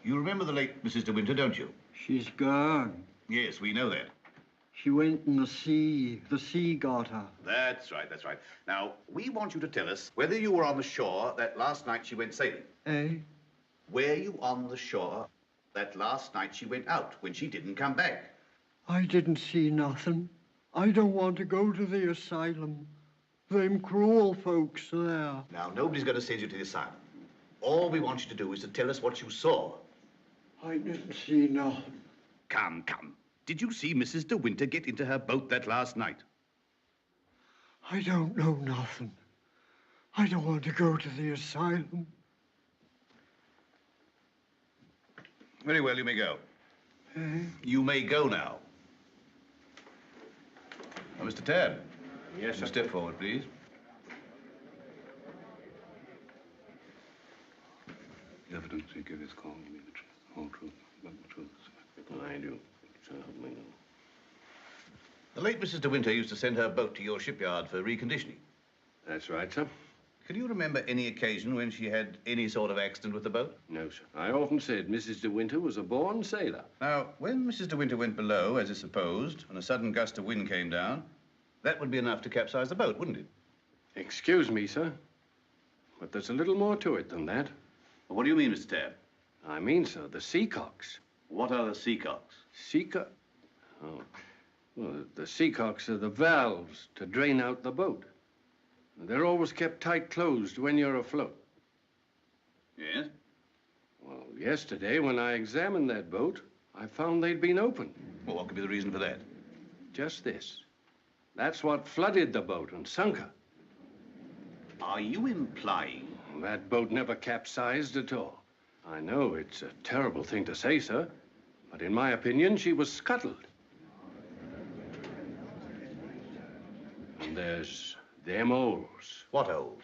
You remember the late Mrs. De Winter, don't you? She's gone. Yes, we know that. She went in the sea. The sea got her. That's right, that's right. Now, we want you to tell us whether you were on the shore that last night she went sailing. Eh? Were you on the shore that last night she went out when she didn't come back? I didn't see nothing. I don't want to go to the asylum. Them cruel folks there. Now, nobody's going to send you to the asylum. All we want you to do is to tell us what you saw. I didn't see nothing. Come, come. Did you see Mrs. De Winter get into her boat that last night? I don't know nothing. I don't want to go to the asylum. Very well, you may go. Eh? You may go now. Now, Mr. Tad. Yes, sir. Step forward, please. The evidence you give is calling me the truth, whole truth, but the truth. I do. So help me now. The late Mrs. De Winter used to send her boat to your shipyard for reconditioning. That's right, sir. Can you remember any occasion when she had any sort of accident with the boat? No, sir. I often said Mrs. De Winter was a born sailor. Now, when Mrs. De Winter went below, as is supposed, and a sudden gust of wind came down, that would be enough to capsize the boat, wouldn't it? Excuse me, sir, but there's a little more to it than that. Well, what do you mean, Mr. Tabb? I mean, sir, the seacocks. What are the seacocks? Oh, well, the seacocks are the valves to drain out the boat. They're always kept tight closed when you're afloat. Yes? Well, yesterday, when I examined that boat, I found they'd been opened. Well, what could be the reason for that? Just this. That's what flooded the boat and sunk her. Are you implying? That boat never capsized at all. I know it's a terrible thing to say, sir, but in my opinion, she was scuttled. And there's them holes. What holes?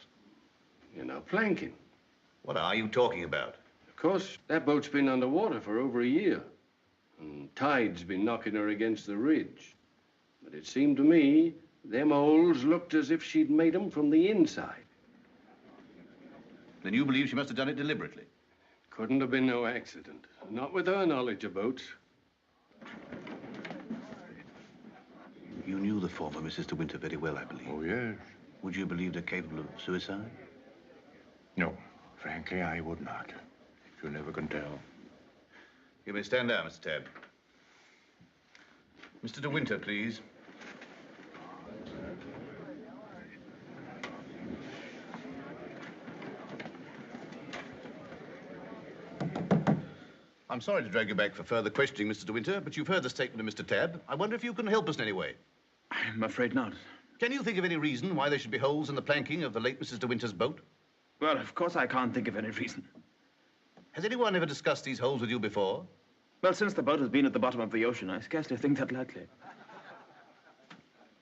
You know, planking. What are you talking about? Of course, that boat's been underwater for over a year. And tide's been knocking her against the ridge. But it seemed to me, them holes looked as if she'd made them from the inside. Then you believe she must have done it deliberately? Couldn't have been no accident. Not with her knowledge of boats. You knew the former Mrs. De Winter very well, I believe. Oh, yes. Would you believe her capable of suicide? No, frankly, I would not. You never can tell. You may stand down, Mr. Tabb. Mr. De Winter, please. I'm sorry to drag you back for further questioning, Mr. De Winter, but you've heard the statement of Mr. Tabb. I wonder if you can help us in any way. I'm afraid not. Can you think of any reason why there should be holes in the planking of the late Mrs. De Winter's boat? Well, of course I can't think of any reason. Has anyone ever discussed these holes with you before? Well, since the boat has been at the bottom of the ocean, I scarcely think that likely.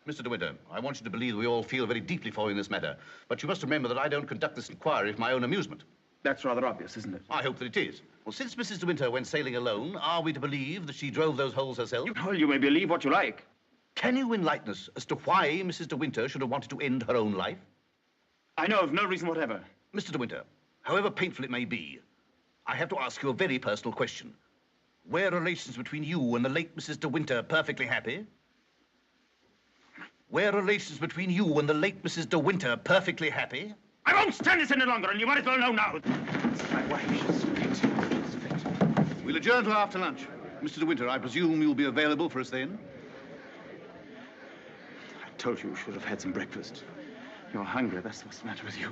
Mr. De Winter, I want you to believe we all feel very deeply for you in this matter. But you must remember that I don't conduct this inquiry for my own amusement. That's rather obvious, isn't it? I hope that it is. Well, since Mrs. De Winter went sailing alone, are we to believe that she drove those holes herself? Well, you may believe what you like. Can you enlighten us as to why Mrs. De Winter should have wanted to end her own life? I know of no reason whatever. Mr. De Winter, however painful it may be, I have to ask you a very personal question. Were relations between you and the late Mrs. De Winter perfectly happy? Were relations between you and the late Mrs. De Winter perfectly happy? I won't stand this any longer, and you might as well know now. My wife, she's fit. We'll adjourn till after lunch. Mr. De Winter, I presume you'll be available for us then? I told you should have had some breakfast. You're hungry, that's what's the matter with you.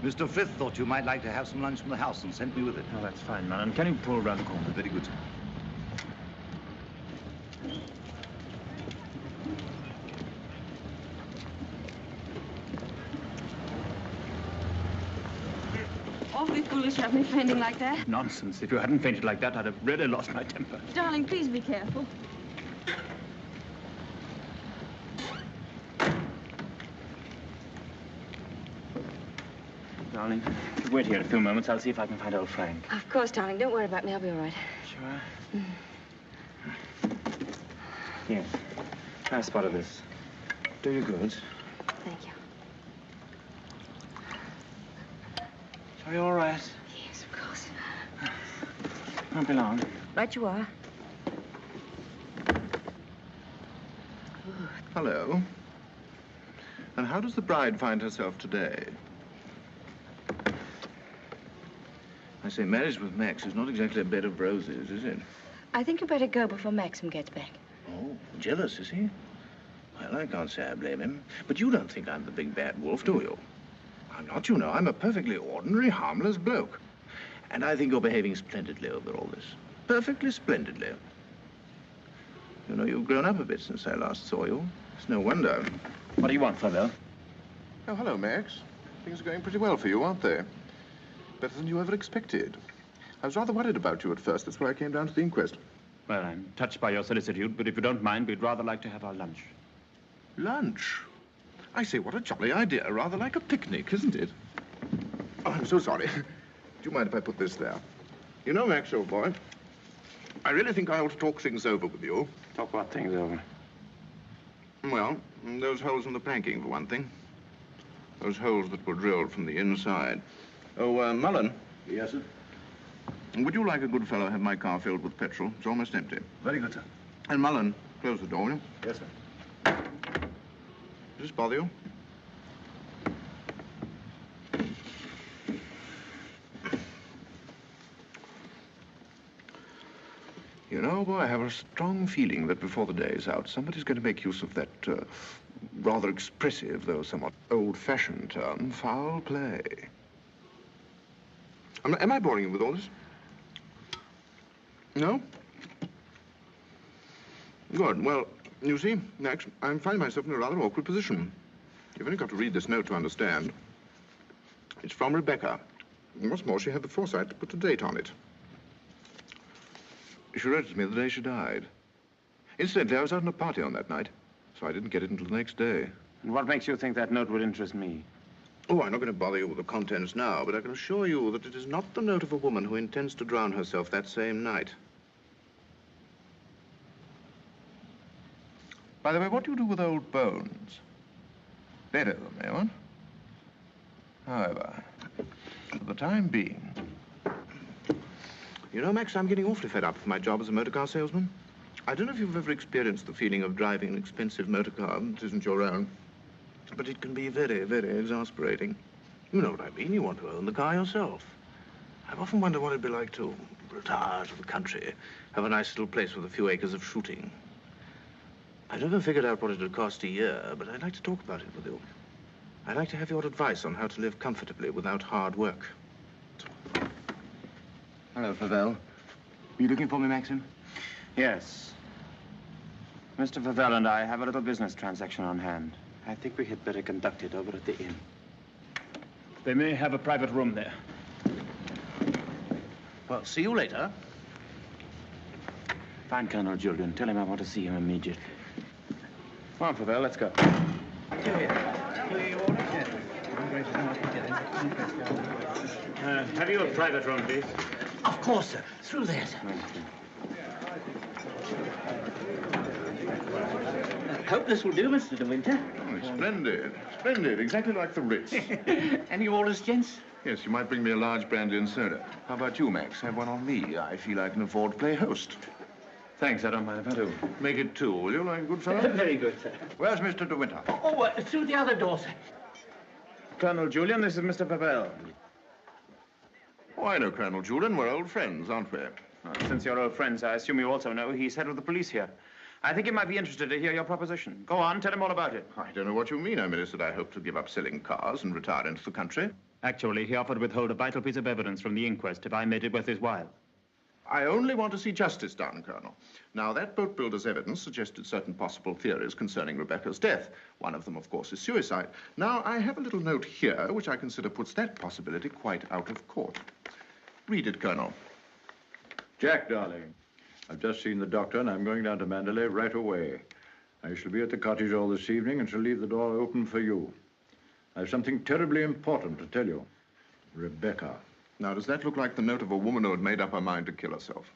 Mr. Frith thought you might like to have some lunch from the house and sent me with it. Oh, that's fine, man. And can you pull around the corner? Very good, sir. Awfully foolish to have me fainting like that. Nonsense. If you hadn't fainted like that, I'd have really lost my temper. Darling, please be careful. Darling, wait here a few moments. I'll see if I can find old Frank. Of course, darling. Don't worry about me. I'll be all right. Sure? Here. Try a spot of this. Do you good. Thank you. Are you all right? Yes, of course. Won't be long. Right you are. Hello. And how does the bride find herself today? I say, marriage with Max is not exactly a bed of roses, is it? I think you better go before Maxim gets back. Oh, jealous, is he? Well, I can't say I blame him. But you don't think I'm the big bad wolf, do you? I'm not, you know. I'm a perfectly ordinary, harmless bloke. And I think you're behaving splendidly over all this. Perfectly splendidly. You know, you've grown up a bit since I last saw you. It's no wonder. What do you want, Flavelle? Oh, hello, Max. Things are going pretty well for you, aren't they? Better than you ever expected. I was rather worried about you at first. That's why I came down to the inquest. Well, I'm touched by your solicitude, but if you don't mind, we'd rather like to have our lunch. Lunch? I say, what a jolly idea. Rather like a picnic, isn't it? Oh, I'm so sorry. Do you mind if I put this there? You know, Max, old boy, I really think I ought to talk things over with you. Talk what things over? Well, those holes in the planking, for one thing. Those holes that were drilled from the inside. Oh, Mullen. Yes, sir? Would you, like a good fellow, have my car filled with petrol? It's almost empty. Very good, sir. And Mullen, close the door, will you? Yes, sir. Does this bother you? You know, boy, I have a strong feeling that before the day is out, somebody's going to make use of that rather expressive, though somewhat old-fashioned term, foul play. Am I boring you with all this? No? Good. Well, you see, Max, I'm finding myself in a rather awkward position. You've only got to read this note to understand. It's from Rebecca. And what's more, she had the foresight to put a date on it. She wrote it to me the day she died. Incidentally, I was out on a party on that night, so I didn't get it until the next day. And what makes you think that note would interest me? Oh, I'm not going to bother you with the contents now, but I can assure you that it is not the note of a woman who intends to drown herself that same night. By the way, what do you do with old bones? Bury them, eh, what? However, for the time being... You know, Max, I'm getting awfully fed up with my job as a motor car salesman. I don't know if you've ever experienced the feeling of driving an expensive motor car that isn't your own, but it can be very, very exasperating. You know what I mean. You want to own the car yourself. I've often wondered what it'd be like to retire to the country, have a nice little place with a few acres of shooting. I've never figured out what it would cost a year, but I'd like to talk about it with you. I'd like to have your advice on how to live comfortably without hard work. Hello, Flavelle. Are you looking for me, Maxim? Yes. Mr. Flavelle and I have a little business transaction on hand. I think we had better conduct it over at the inn. They may have a private room there. Well, see you later. Find Colonel Julian. Tell him I want to see him immediately. Come on, Pavel, let's go. Have you a private room, please? Of course, sir. Through there, sir. Hope this will do, Mr. De Winter. Oh, splendid. Splendid. Exactly like the Ritz. Any orders, gents? Yes, you might bring me a large brandy and soda. How about you, Max? Have one on me. I feel I can afford to play host. Thanks, I don't mind if I do. Make it two, will you, like a good fellow? Very good, sir. Where's Mr. De Winter? Oh, through the other door, sir. Colonel Julian, this is Mr. Pavel. Oh, I know Colonel Julian. We're old friends, aren't we? Since you're old friends, I assume you also know he's head of the police here. I think he might be interested to hear your proposition. Go on, tell him all about it. I don't know what you mean. I merely said I hope to give up selling cars and retire into the country. Actually, he offered to withhold a vital piece of evidence from the inquest if I made it worth his while. I only want to see justice done, Colonel. Now, that boat builder's evidence suggested certain possible theories concerning Rebecca's death. One of them, of course, is suicide. Now, I have a little note here which I consider puts that possibility quite out of court. Read it, Colonel. Jack, darling, I've just seen the doctor, and I'm going down to Mandalay right away. I shall be at the cottage all this evening and shall leave the door open for you. I have something terribly important to tell you. Rebecca. Now, does that look like the note of a woman who had made up her mind to kill herself?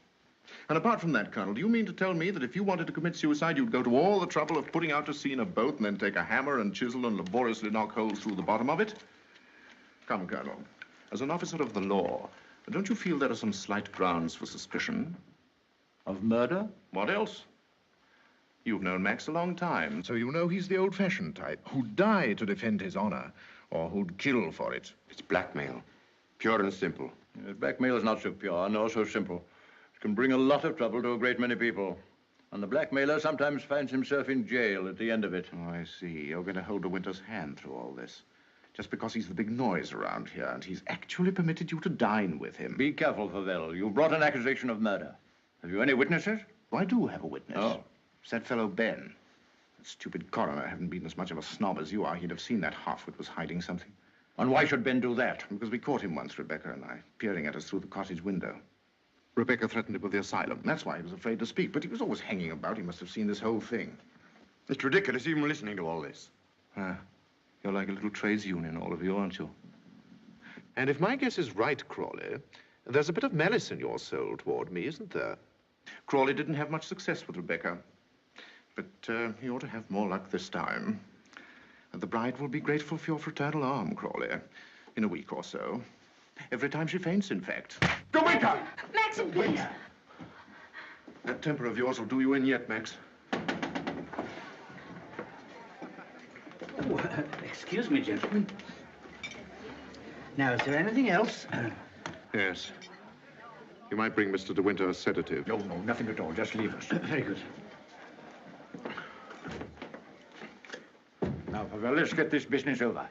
And apart from that, Colonel, do you mean to tell me that if you wanted to commit suicide, you'd go to all the trouble of putting out to sea in a boat and then take a hammer and chisel and laboriously knock holes through the bottom of it? Come, Colonel, as an officer of the law, don't you feel there are some slight grounds for suspicion? Of murder? What else? You've known Max a long time, so you know he's the old-fashioned type who'd die to defend his honor, or who'd kill for it. It's blackmail. Pure and simple. Blackmail is not so pure nor so simple. It can bring a lot of trouble to a great many people. And the blackmailer sometimes finds himself in jail at the end of it. Oh, I see. You're going to hold De Winter's hand through all this. Just because he's the big noise around here, and he's actually permitted you to dine with him. Be careful, Pavel. You've brought an accusation of murder. Have you any witnesses? I do have a witness. Oh. It's that fellow Ben. That stupid coroner hadn't been as much of a snob as you are. He'd have seen that half-wit was hiding something. And why should Ben do that? Because we caught him once, Rebecca and I, peering at us through the cottage window. Rebecca threatened him with the asylum. That's why he was afraid to speak. But he was always hanging about. He must have seen this whole thing. It's ridiculous even listening to all this. You're like a little trades union, all of you, aren't you? And if my guess is right, Crawley, there's a bit of malice in your soul toward me, isn't there? Crawley didn't have much success with Rebecca. But he ought to have more luck this time. And the bride will be grateful for your fraternal arm, Crawley, in a week or so. Every time she faints, in fact. De Winter! Maxim, please. That temper of yours will do you in yet, Max. Oh, excuse me, gentlemen. Now, is there anything else? Yes. You might bring Mr. De Winter a sedative. No, nothing at all. Just leave us. Very good. Now, Pavel, let's get this business over.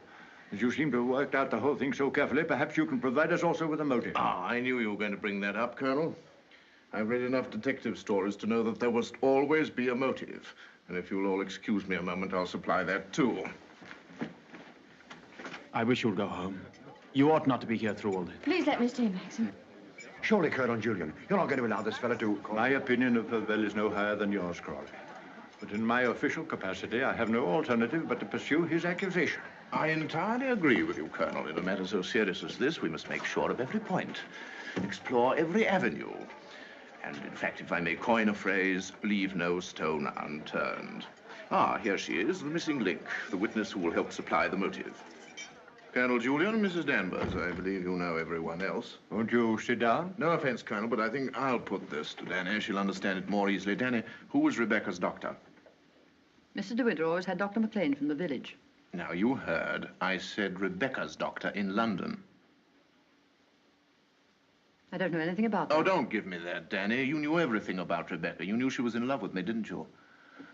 As you seem to have worked out the whole thing so carefully, perhaps you can provide us also with a motive. I knew you were going to bring that up, Colonel. I've read enough detective stories to know that there must always be a motive. And if you'll all excuse me a moment, I'll supply that, too. I wish you'd go home. You ought not to be here through all this. Please let me stay, Maxim. Surely, Colonel Julian, you're not going to allow this fellow to... My opinion of Pavel is no higher than yours, Crawley. But in my official capacity, I have no alternative but to pursue his accusation. I entirely agree with you, Colonel. In a matter so serious as this, we must make sure of every point, explore every avenue. And, in fact, if I may coin a phrase, leave no stone unturned. Here she is, the missing link, the witness who will help supply the motive. Colonel Julian, Mrs. Danvers, I believe you know everyone else. Won't you sit down? No offense, Colonel, but I think I'll put this to Danny. She'll understand it more easily. Danny, who was Rebecca's doctor? Mr. De Winter always had Dr. McLean from the village. Now, you heard. I said Rebecca's doctor in London. I don't know anything about that. Oh, don't give me that, Danny. You knew everything about Rebecca. You knew she was in love with me, didn't you?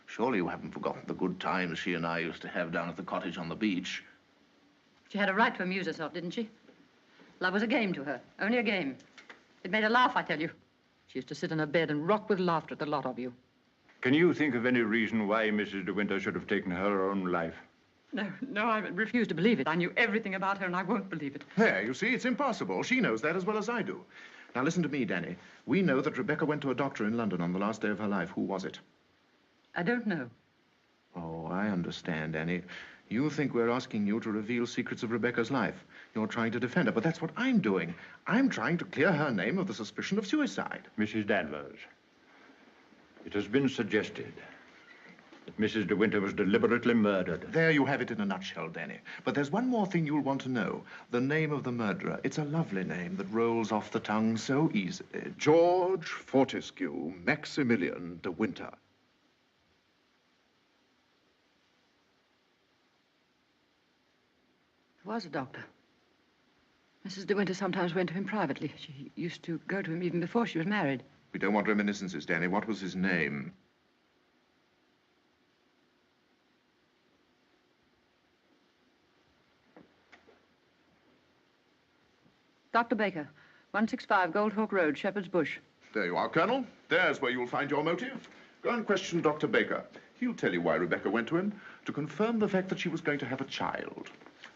Surely you haven't forgotten the good times she and I used to have down at the cottage on the beach. She had a right to amuse herself, didn't she? Love was a game to her, only a game. It made her laugh, I tell you. She used to sit in her bed and rock with laughter at the lot of you. Can you think of any reason why Mrs. De Winter should have taken her own life? No, I refuse to believe it. I knew everything about her, and I won't believe it. There, you see, it's impossible. She knows that as well as I do. Now, listen to me, Danny. We know that Rebecca went to a doctor in London on the last day of her life. Who was it? I don't know. Oh, I understand, Danny. You think we're asking you to reveal secrets of Rebecca's life. You're trying to defend her, but that's what I'm doing. I'm trying to clear her name of the suspicion of suicide. Mrs. Danvers, it has been suggested that Mrs. De Winter was deliberately murdered. There you have it in a nutshell, Danny. But there's one more thing you'll want to know. The name of the murderer. It's a lovely name that rolls off the tongue so easily. George Fortescue Maximilian De Winter. There was a doctor. Mrs. De Winter sometimes went to him privately. She used to go to him even before she was married. We don't want reminiscences, Danny. What was his name? Dr. Baker, 165 Goldhawk Road, Shepherd's Bush. There you are, Colonel. There's where you'll find your motive. Go and question Dr. Baker. He'll tell you why Rebecca went to him, to confirm the fact that she was going to have a child.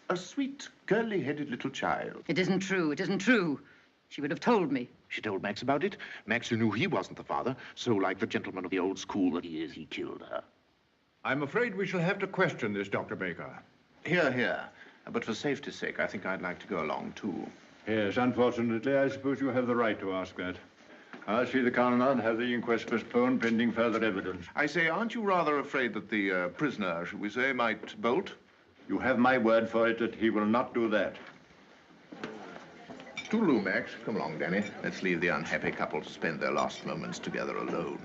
A sweet, curly-headed little child. It isn't true. It isn't true. She would have told me. She told Max about it. Max, who knew he wasn't the father, so like the gentleman of the old school that he is, he killed her. I'm afraid we shall have to question this, Dr. Baker. Here, here. But for safety's sake, I think I'd like to go along, too. Yes, unfortunately, I suppose you have the right to ask that. I'll see the coroner and have the inquest postponed pending further evidence. I say, aren't you rather afraid that the prisoner, should we say, might bolt? You have my word for it that he will not do that. Toodaloo, Max. Come along, Danny. Let's leave the unhappy couple to spend their last moments together alone.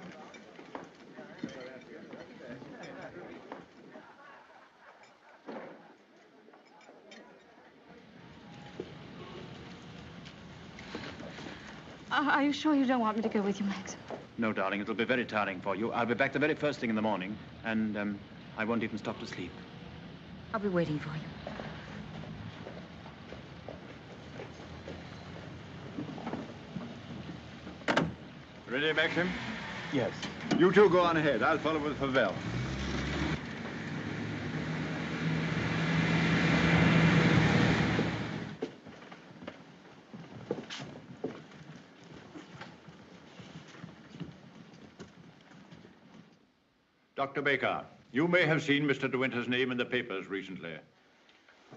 Are you sure you don't want me to go with you, Max? No, darling, it'll be very tiring for you. I'll be back the very first thing in the morning, and I won't even stop to sleep. I'll be waiting for you. Ready, Maxim? Yes. You two go on ahead. I'll follow with Favell. Dr. Baker, you may have seen Mr. De Winter's name in the papers recently.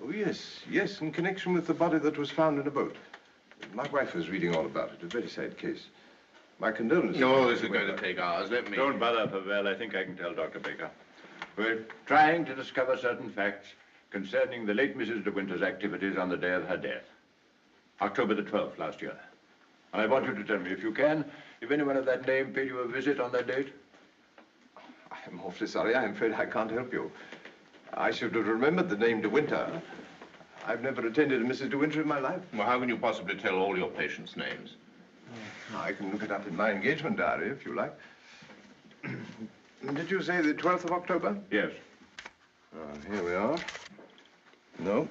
Oh, yes, in connection with the body that was found in a boat. My wife was reading all about it. A very sad case. My condolences. No, this is going to take hours. Let me... Don't bother, Favell. I think I can tell Dr. Baker. We're trying to discover certain facts concerning the late Mrs. De Winter's activities on the day of her death. October the 12th last year. And I want you to tell me, if you can, if anyone of that name paid you a visit on that date. I'm awfully sorry. I'm afraid I can't help you. I should have remembered the name De Winter. I've never attended a Mrs. De Winter in my life. Well, how can you possibly tell all your patients' names? I can look it up in my engagement diary, if you like. Did you say the 12th of October? Yes. Here we are. No.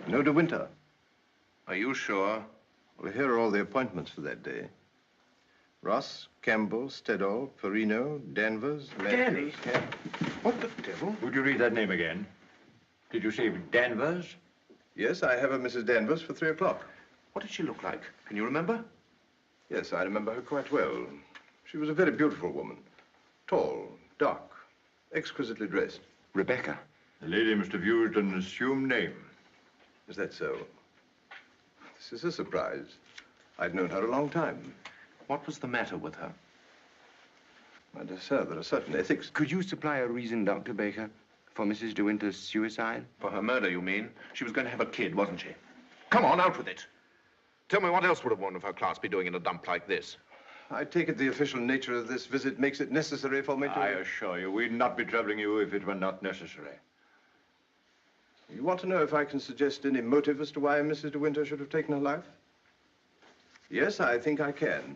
No De Winter. Are you sure? Well, here are all the appointments for that day. Ross, Campbell, Stedall, Perino, Danvers, Matthews. Danny? What the devil? Would you read that name again? Did you say Danvers? Yes, I have a Mrs. Danvers for 3 o'clock. What did she look like? Can you remember? Yes, I remember her quite well. She was a very beautiful woman. Tall, dark, exquisitely dressed. Rebecca. The lady must have used an assumed name. Is that so? This is a surprise. I'd known her a long time. What was the matter with her? My dear sir, there are certain ethics. Could you supply a reason, Dr. Baker, for Mrs. De Winter's suicide? For her murder, you mean? She was going to have a kid, wasn't she? Come on, out with it. Tell me, what else would a woman of her class be doing in a dump like this? I take it the official nature of this visit makes it necessary for me to... I assure you, we'd not be troubling you if it were not necessary. You want to know if I can suggest any motive as to why Mrs. De Winter should have taken her life? Yes, I think I can.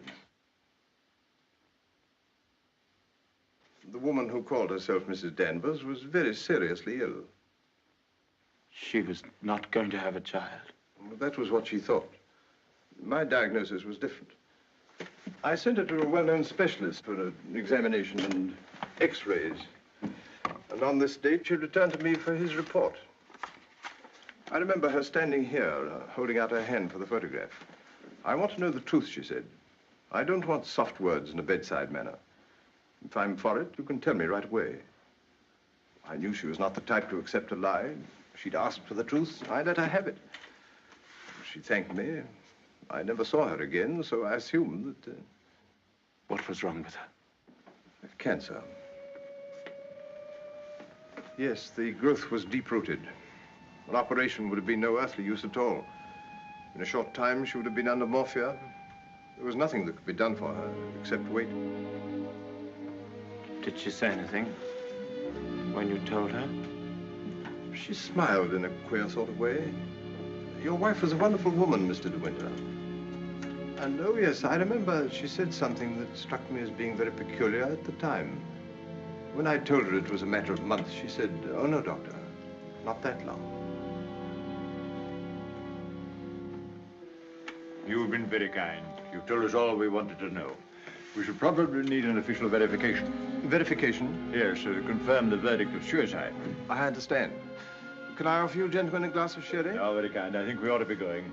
The woman who called herself Mrs. Danvers was very seriously ill. She was not going to have a child. Well, that was what she thought. My diagnosis was different. I sent her to a well-known specialist for an examination and x-rays. And on this date, she returned to me for his report. I remember her standing here, holding out her hand for the photograph. I want to know the truth, she said. I don't want soft words in a bedside manner. If I'm for it, you can tell me right away. I knew she was not the type to accept a lie. She'd asked for the truth. I let her have it. She thanked me. I never saw her again, so I assumed that... What was wrong with her? Cancer. Yes, the growth was deep-rooted. An operation would have been no earthly use at all. In a short time, she would have been under morphia. There was nothing that could be done for her, except wait. Did she say anything when you told her? She smiled in a queer sort of way. Your wife was a wonderful woman, Mr. De Winter. And, oh, yes, I remember she said something that struck me as being very peculiar at the time. When I told her it was a matter of months, she said, "Oh, no, doctor, not that long." You've been very kind. You've told us all we wanted to know. We should probably need an official verification. Verification? Yes, to confirm the verdict of suicide. I understand. Can I offer you gentlemen a glass of sherry? Oh, very kind. I think we ought to be going.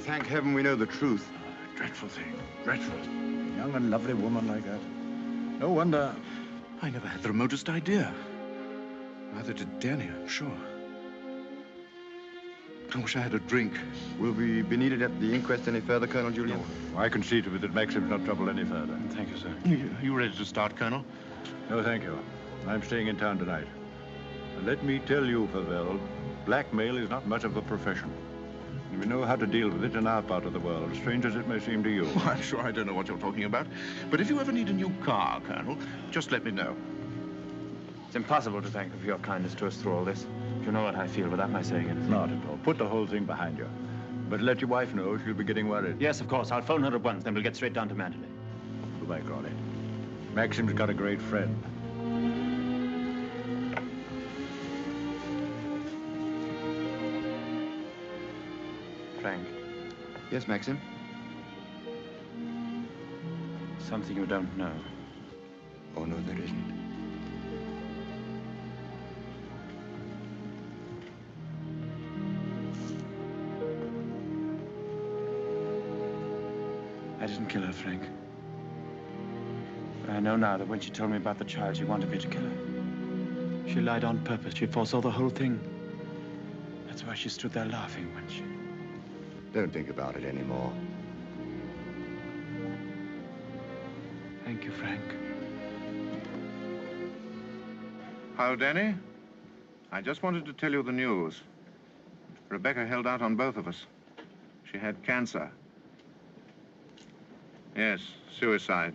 Thank heaven we know the truth. Dreadful thing. Dreadful. A young and lovely woman like that. No wonder I never had the remotest idea. Neither did Danny, I'm sure. I wish I had a drink. Will we be needed at the inquest any further, Colonel Julian? No. I can see to it that Maxim's not troubled any further. Thank you, sir. You ready to start, Colonel? No, thank you. I'm staying in town tonight. And let me tell you, Favell, blackmail is not much of a profession. And we know how to deal with it in our part of the world, strange as it may seem to you. Well, I'm sure I don't know what you're talking about. But if you ever need a new car, Colonel, just let me know. It's impossible to thank you for your kindness to us through all this. You know what I feel without my saying it. Not at all. Put the whole thing behind you. But let your wife know she'll be getting worried. Yes, of course. I'll phone her at once, then we'll get straight down to Mandalay. Goodbye, Crawley. Maxim's got a great friend. Frank. Yes, Maxim? Something you don't know. Oh, no, there isn't. I didn't kill her, Frank. But I know now that when she told me about the child, she wanted me to kill her. She lied on purpose. She foresaw the whole thing. That's why she stood there laughing when she... Don't think about it anymore. Thank you, Frank. Hello, Danny. I just wanted to tell you the news. Rebecca held out on both of us. She had cancer. Yes, suicide.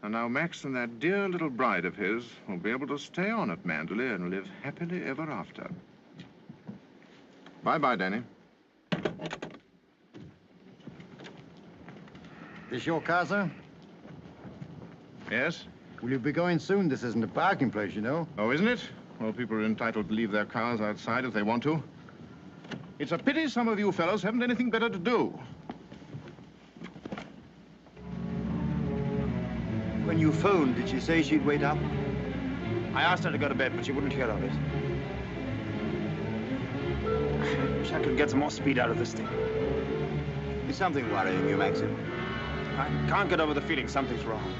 And now Max and that dear little bride of his will be able to stay on at Mandalay and live happily ever after. Bye-bye, Danny. This your car, sir? Yes? Will you be going soon? This isn't a parking place, you know. Oh, isn't it? Well, people are entitled to leave their cars outside if they want to. It's a pity some of you fellows haven't anything better to do. When you phoned, did she say she'd wait up? I asked her to go to bed, but she wouldn't hear of it. I wish I could get some more speed out of this thing. Is something worrying you, Maxim? I can't get over the feeling something's wrong.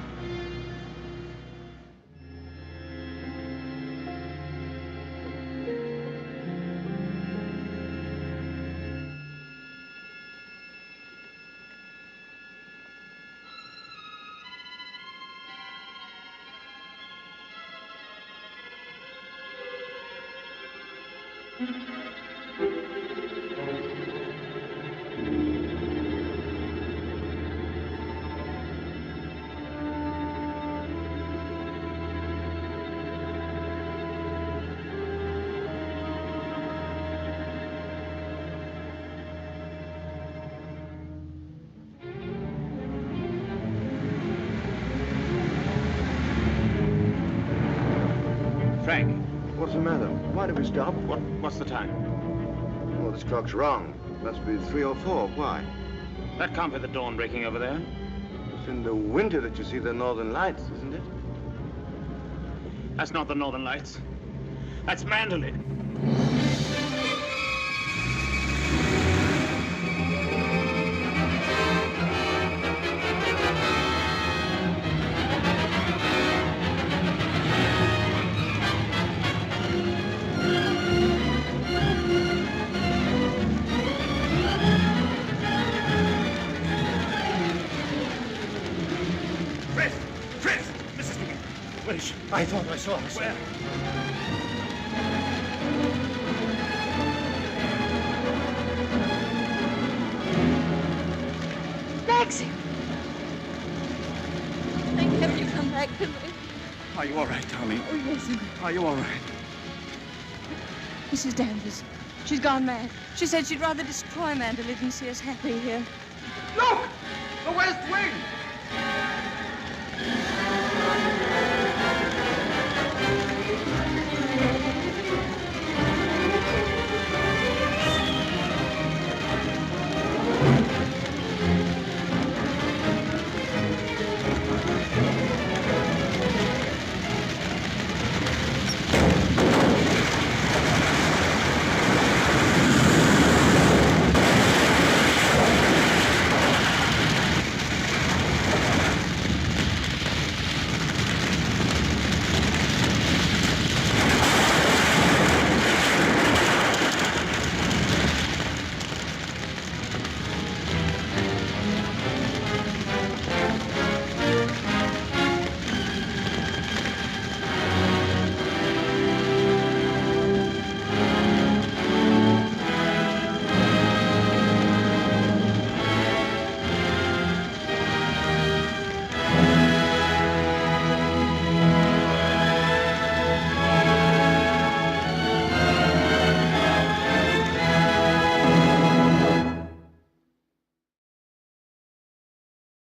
Frank. What's the matter? Why did we stop? What's the time? Well, this clock's wrong. It must be 3 or 4. Why? That can't be the dawn breaking over there. It's in the winter that you see the northern lights, isn't it? That's not the northern lights. That's Mandalay. Alice, I thought I saw her. Where? Maxim! Thank heaven you come back to me. Are you all right, darling? Oh, yes. Are you all right? Mrs. Danvers, she's gone mad. She said she'd rather destroy Mandalay than see us happy here. Look! The West Wing!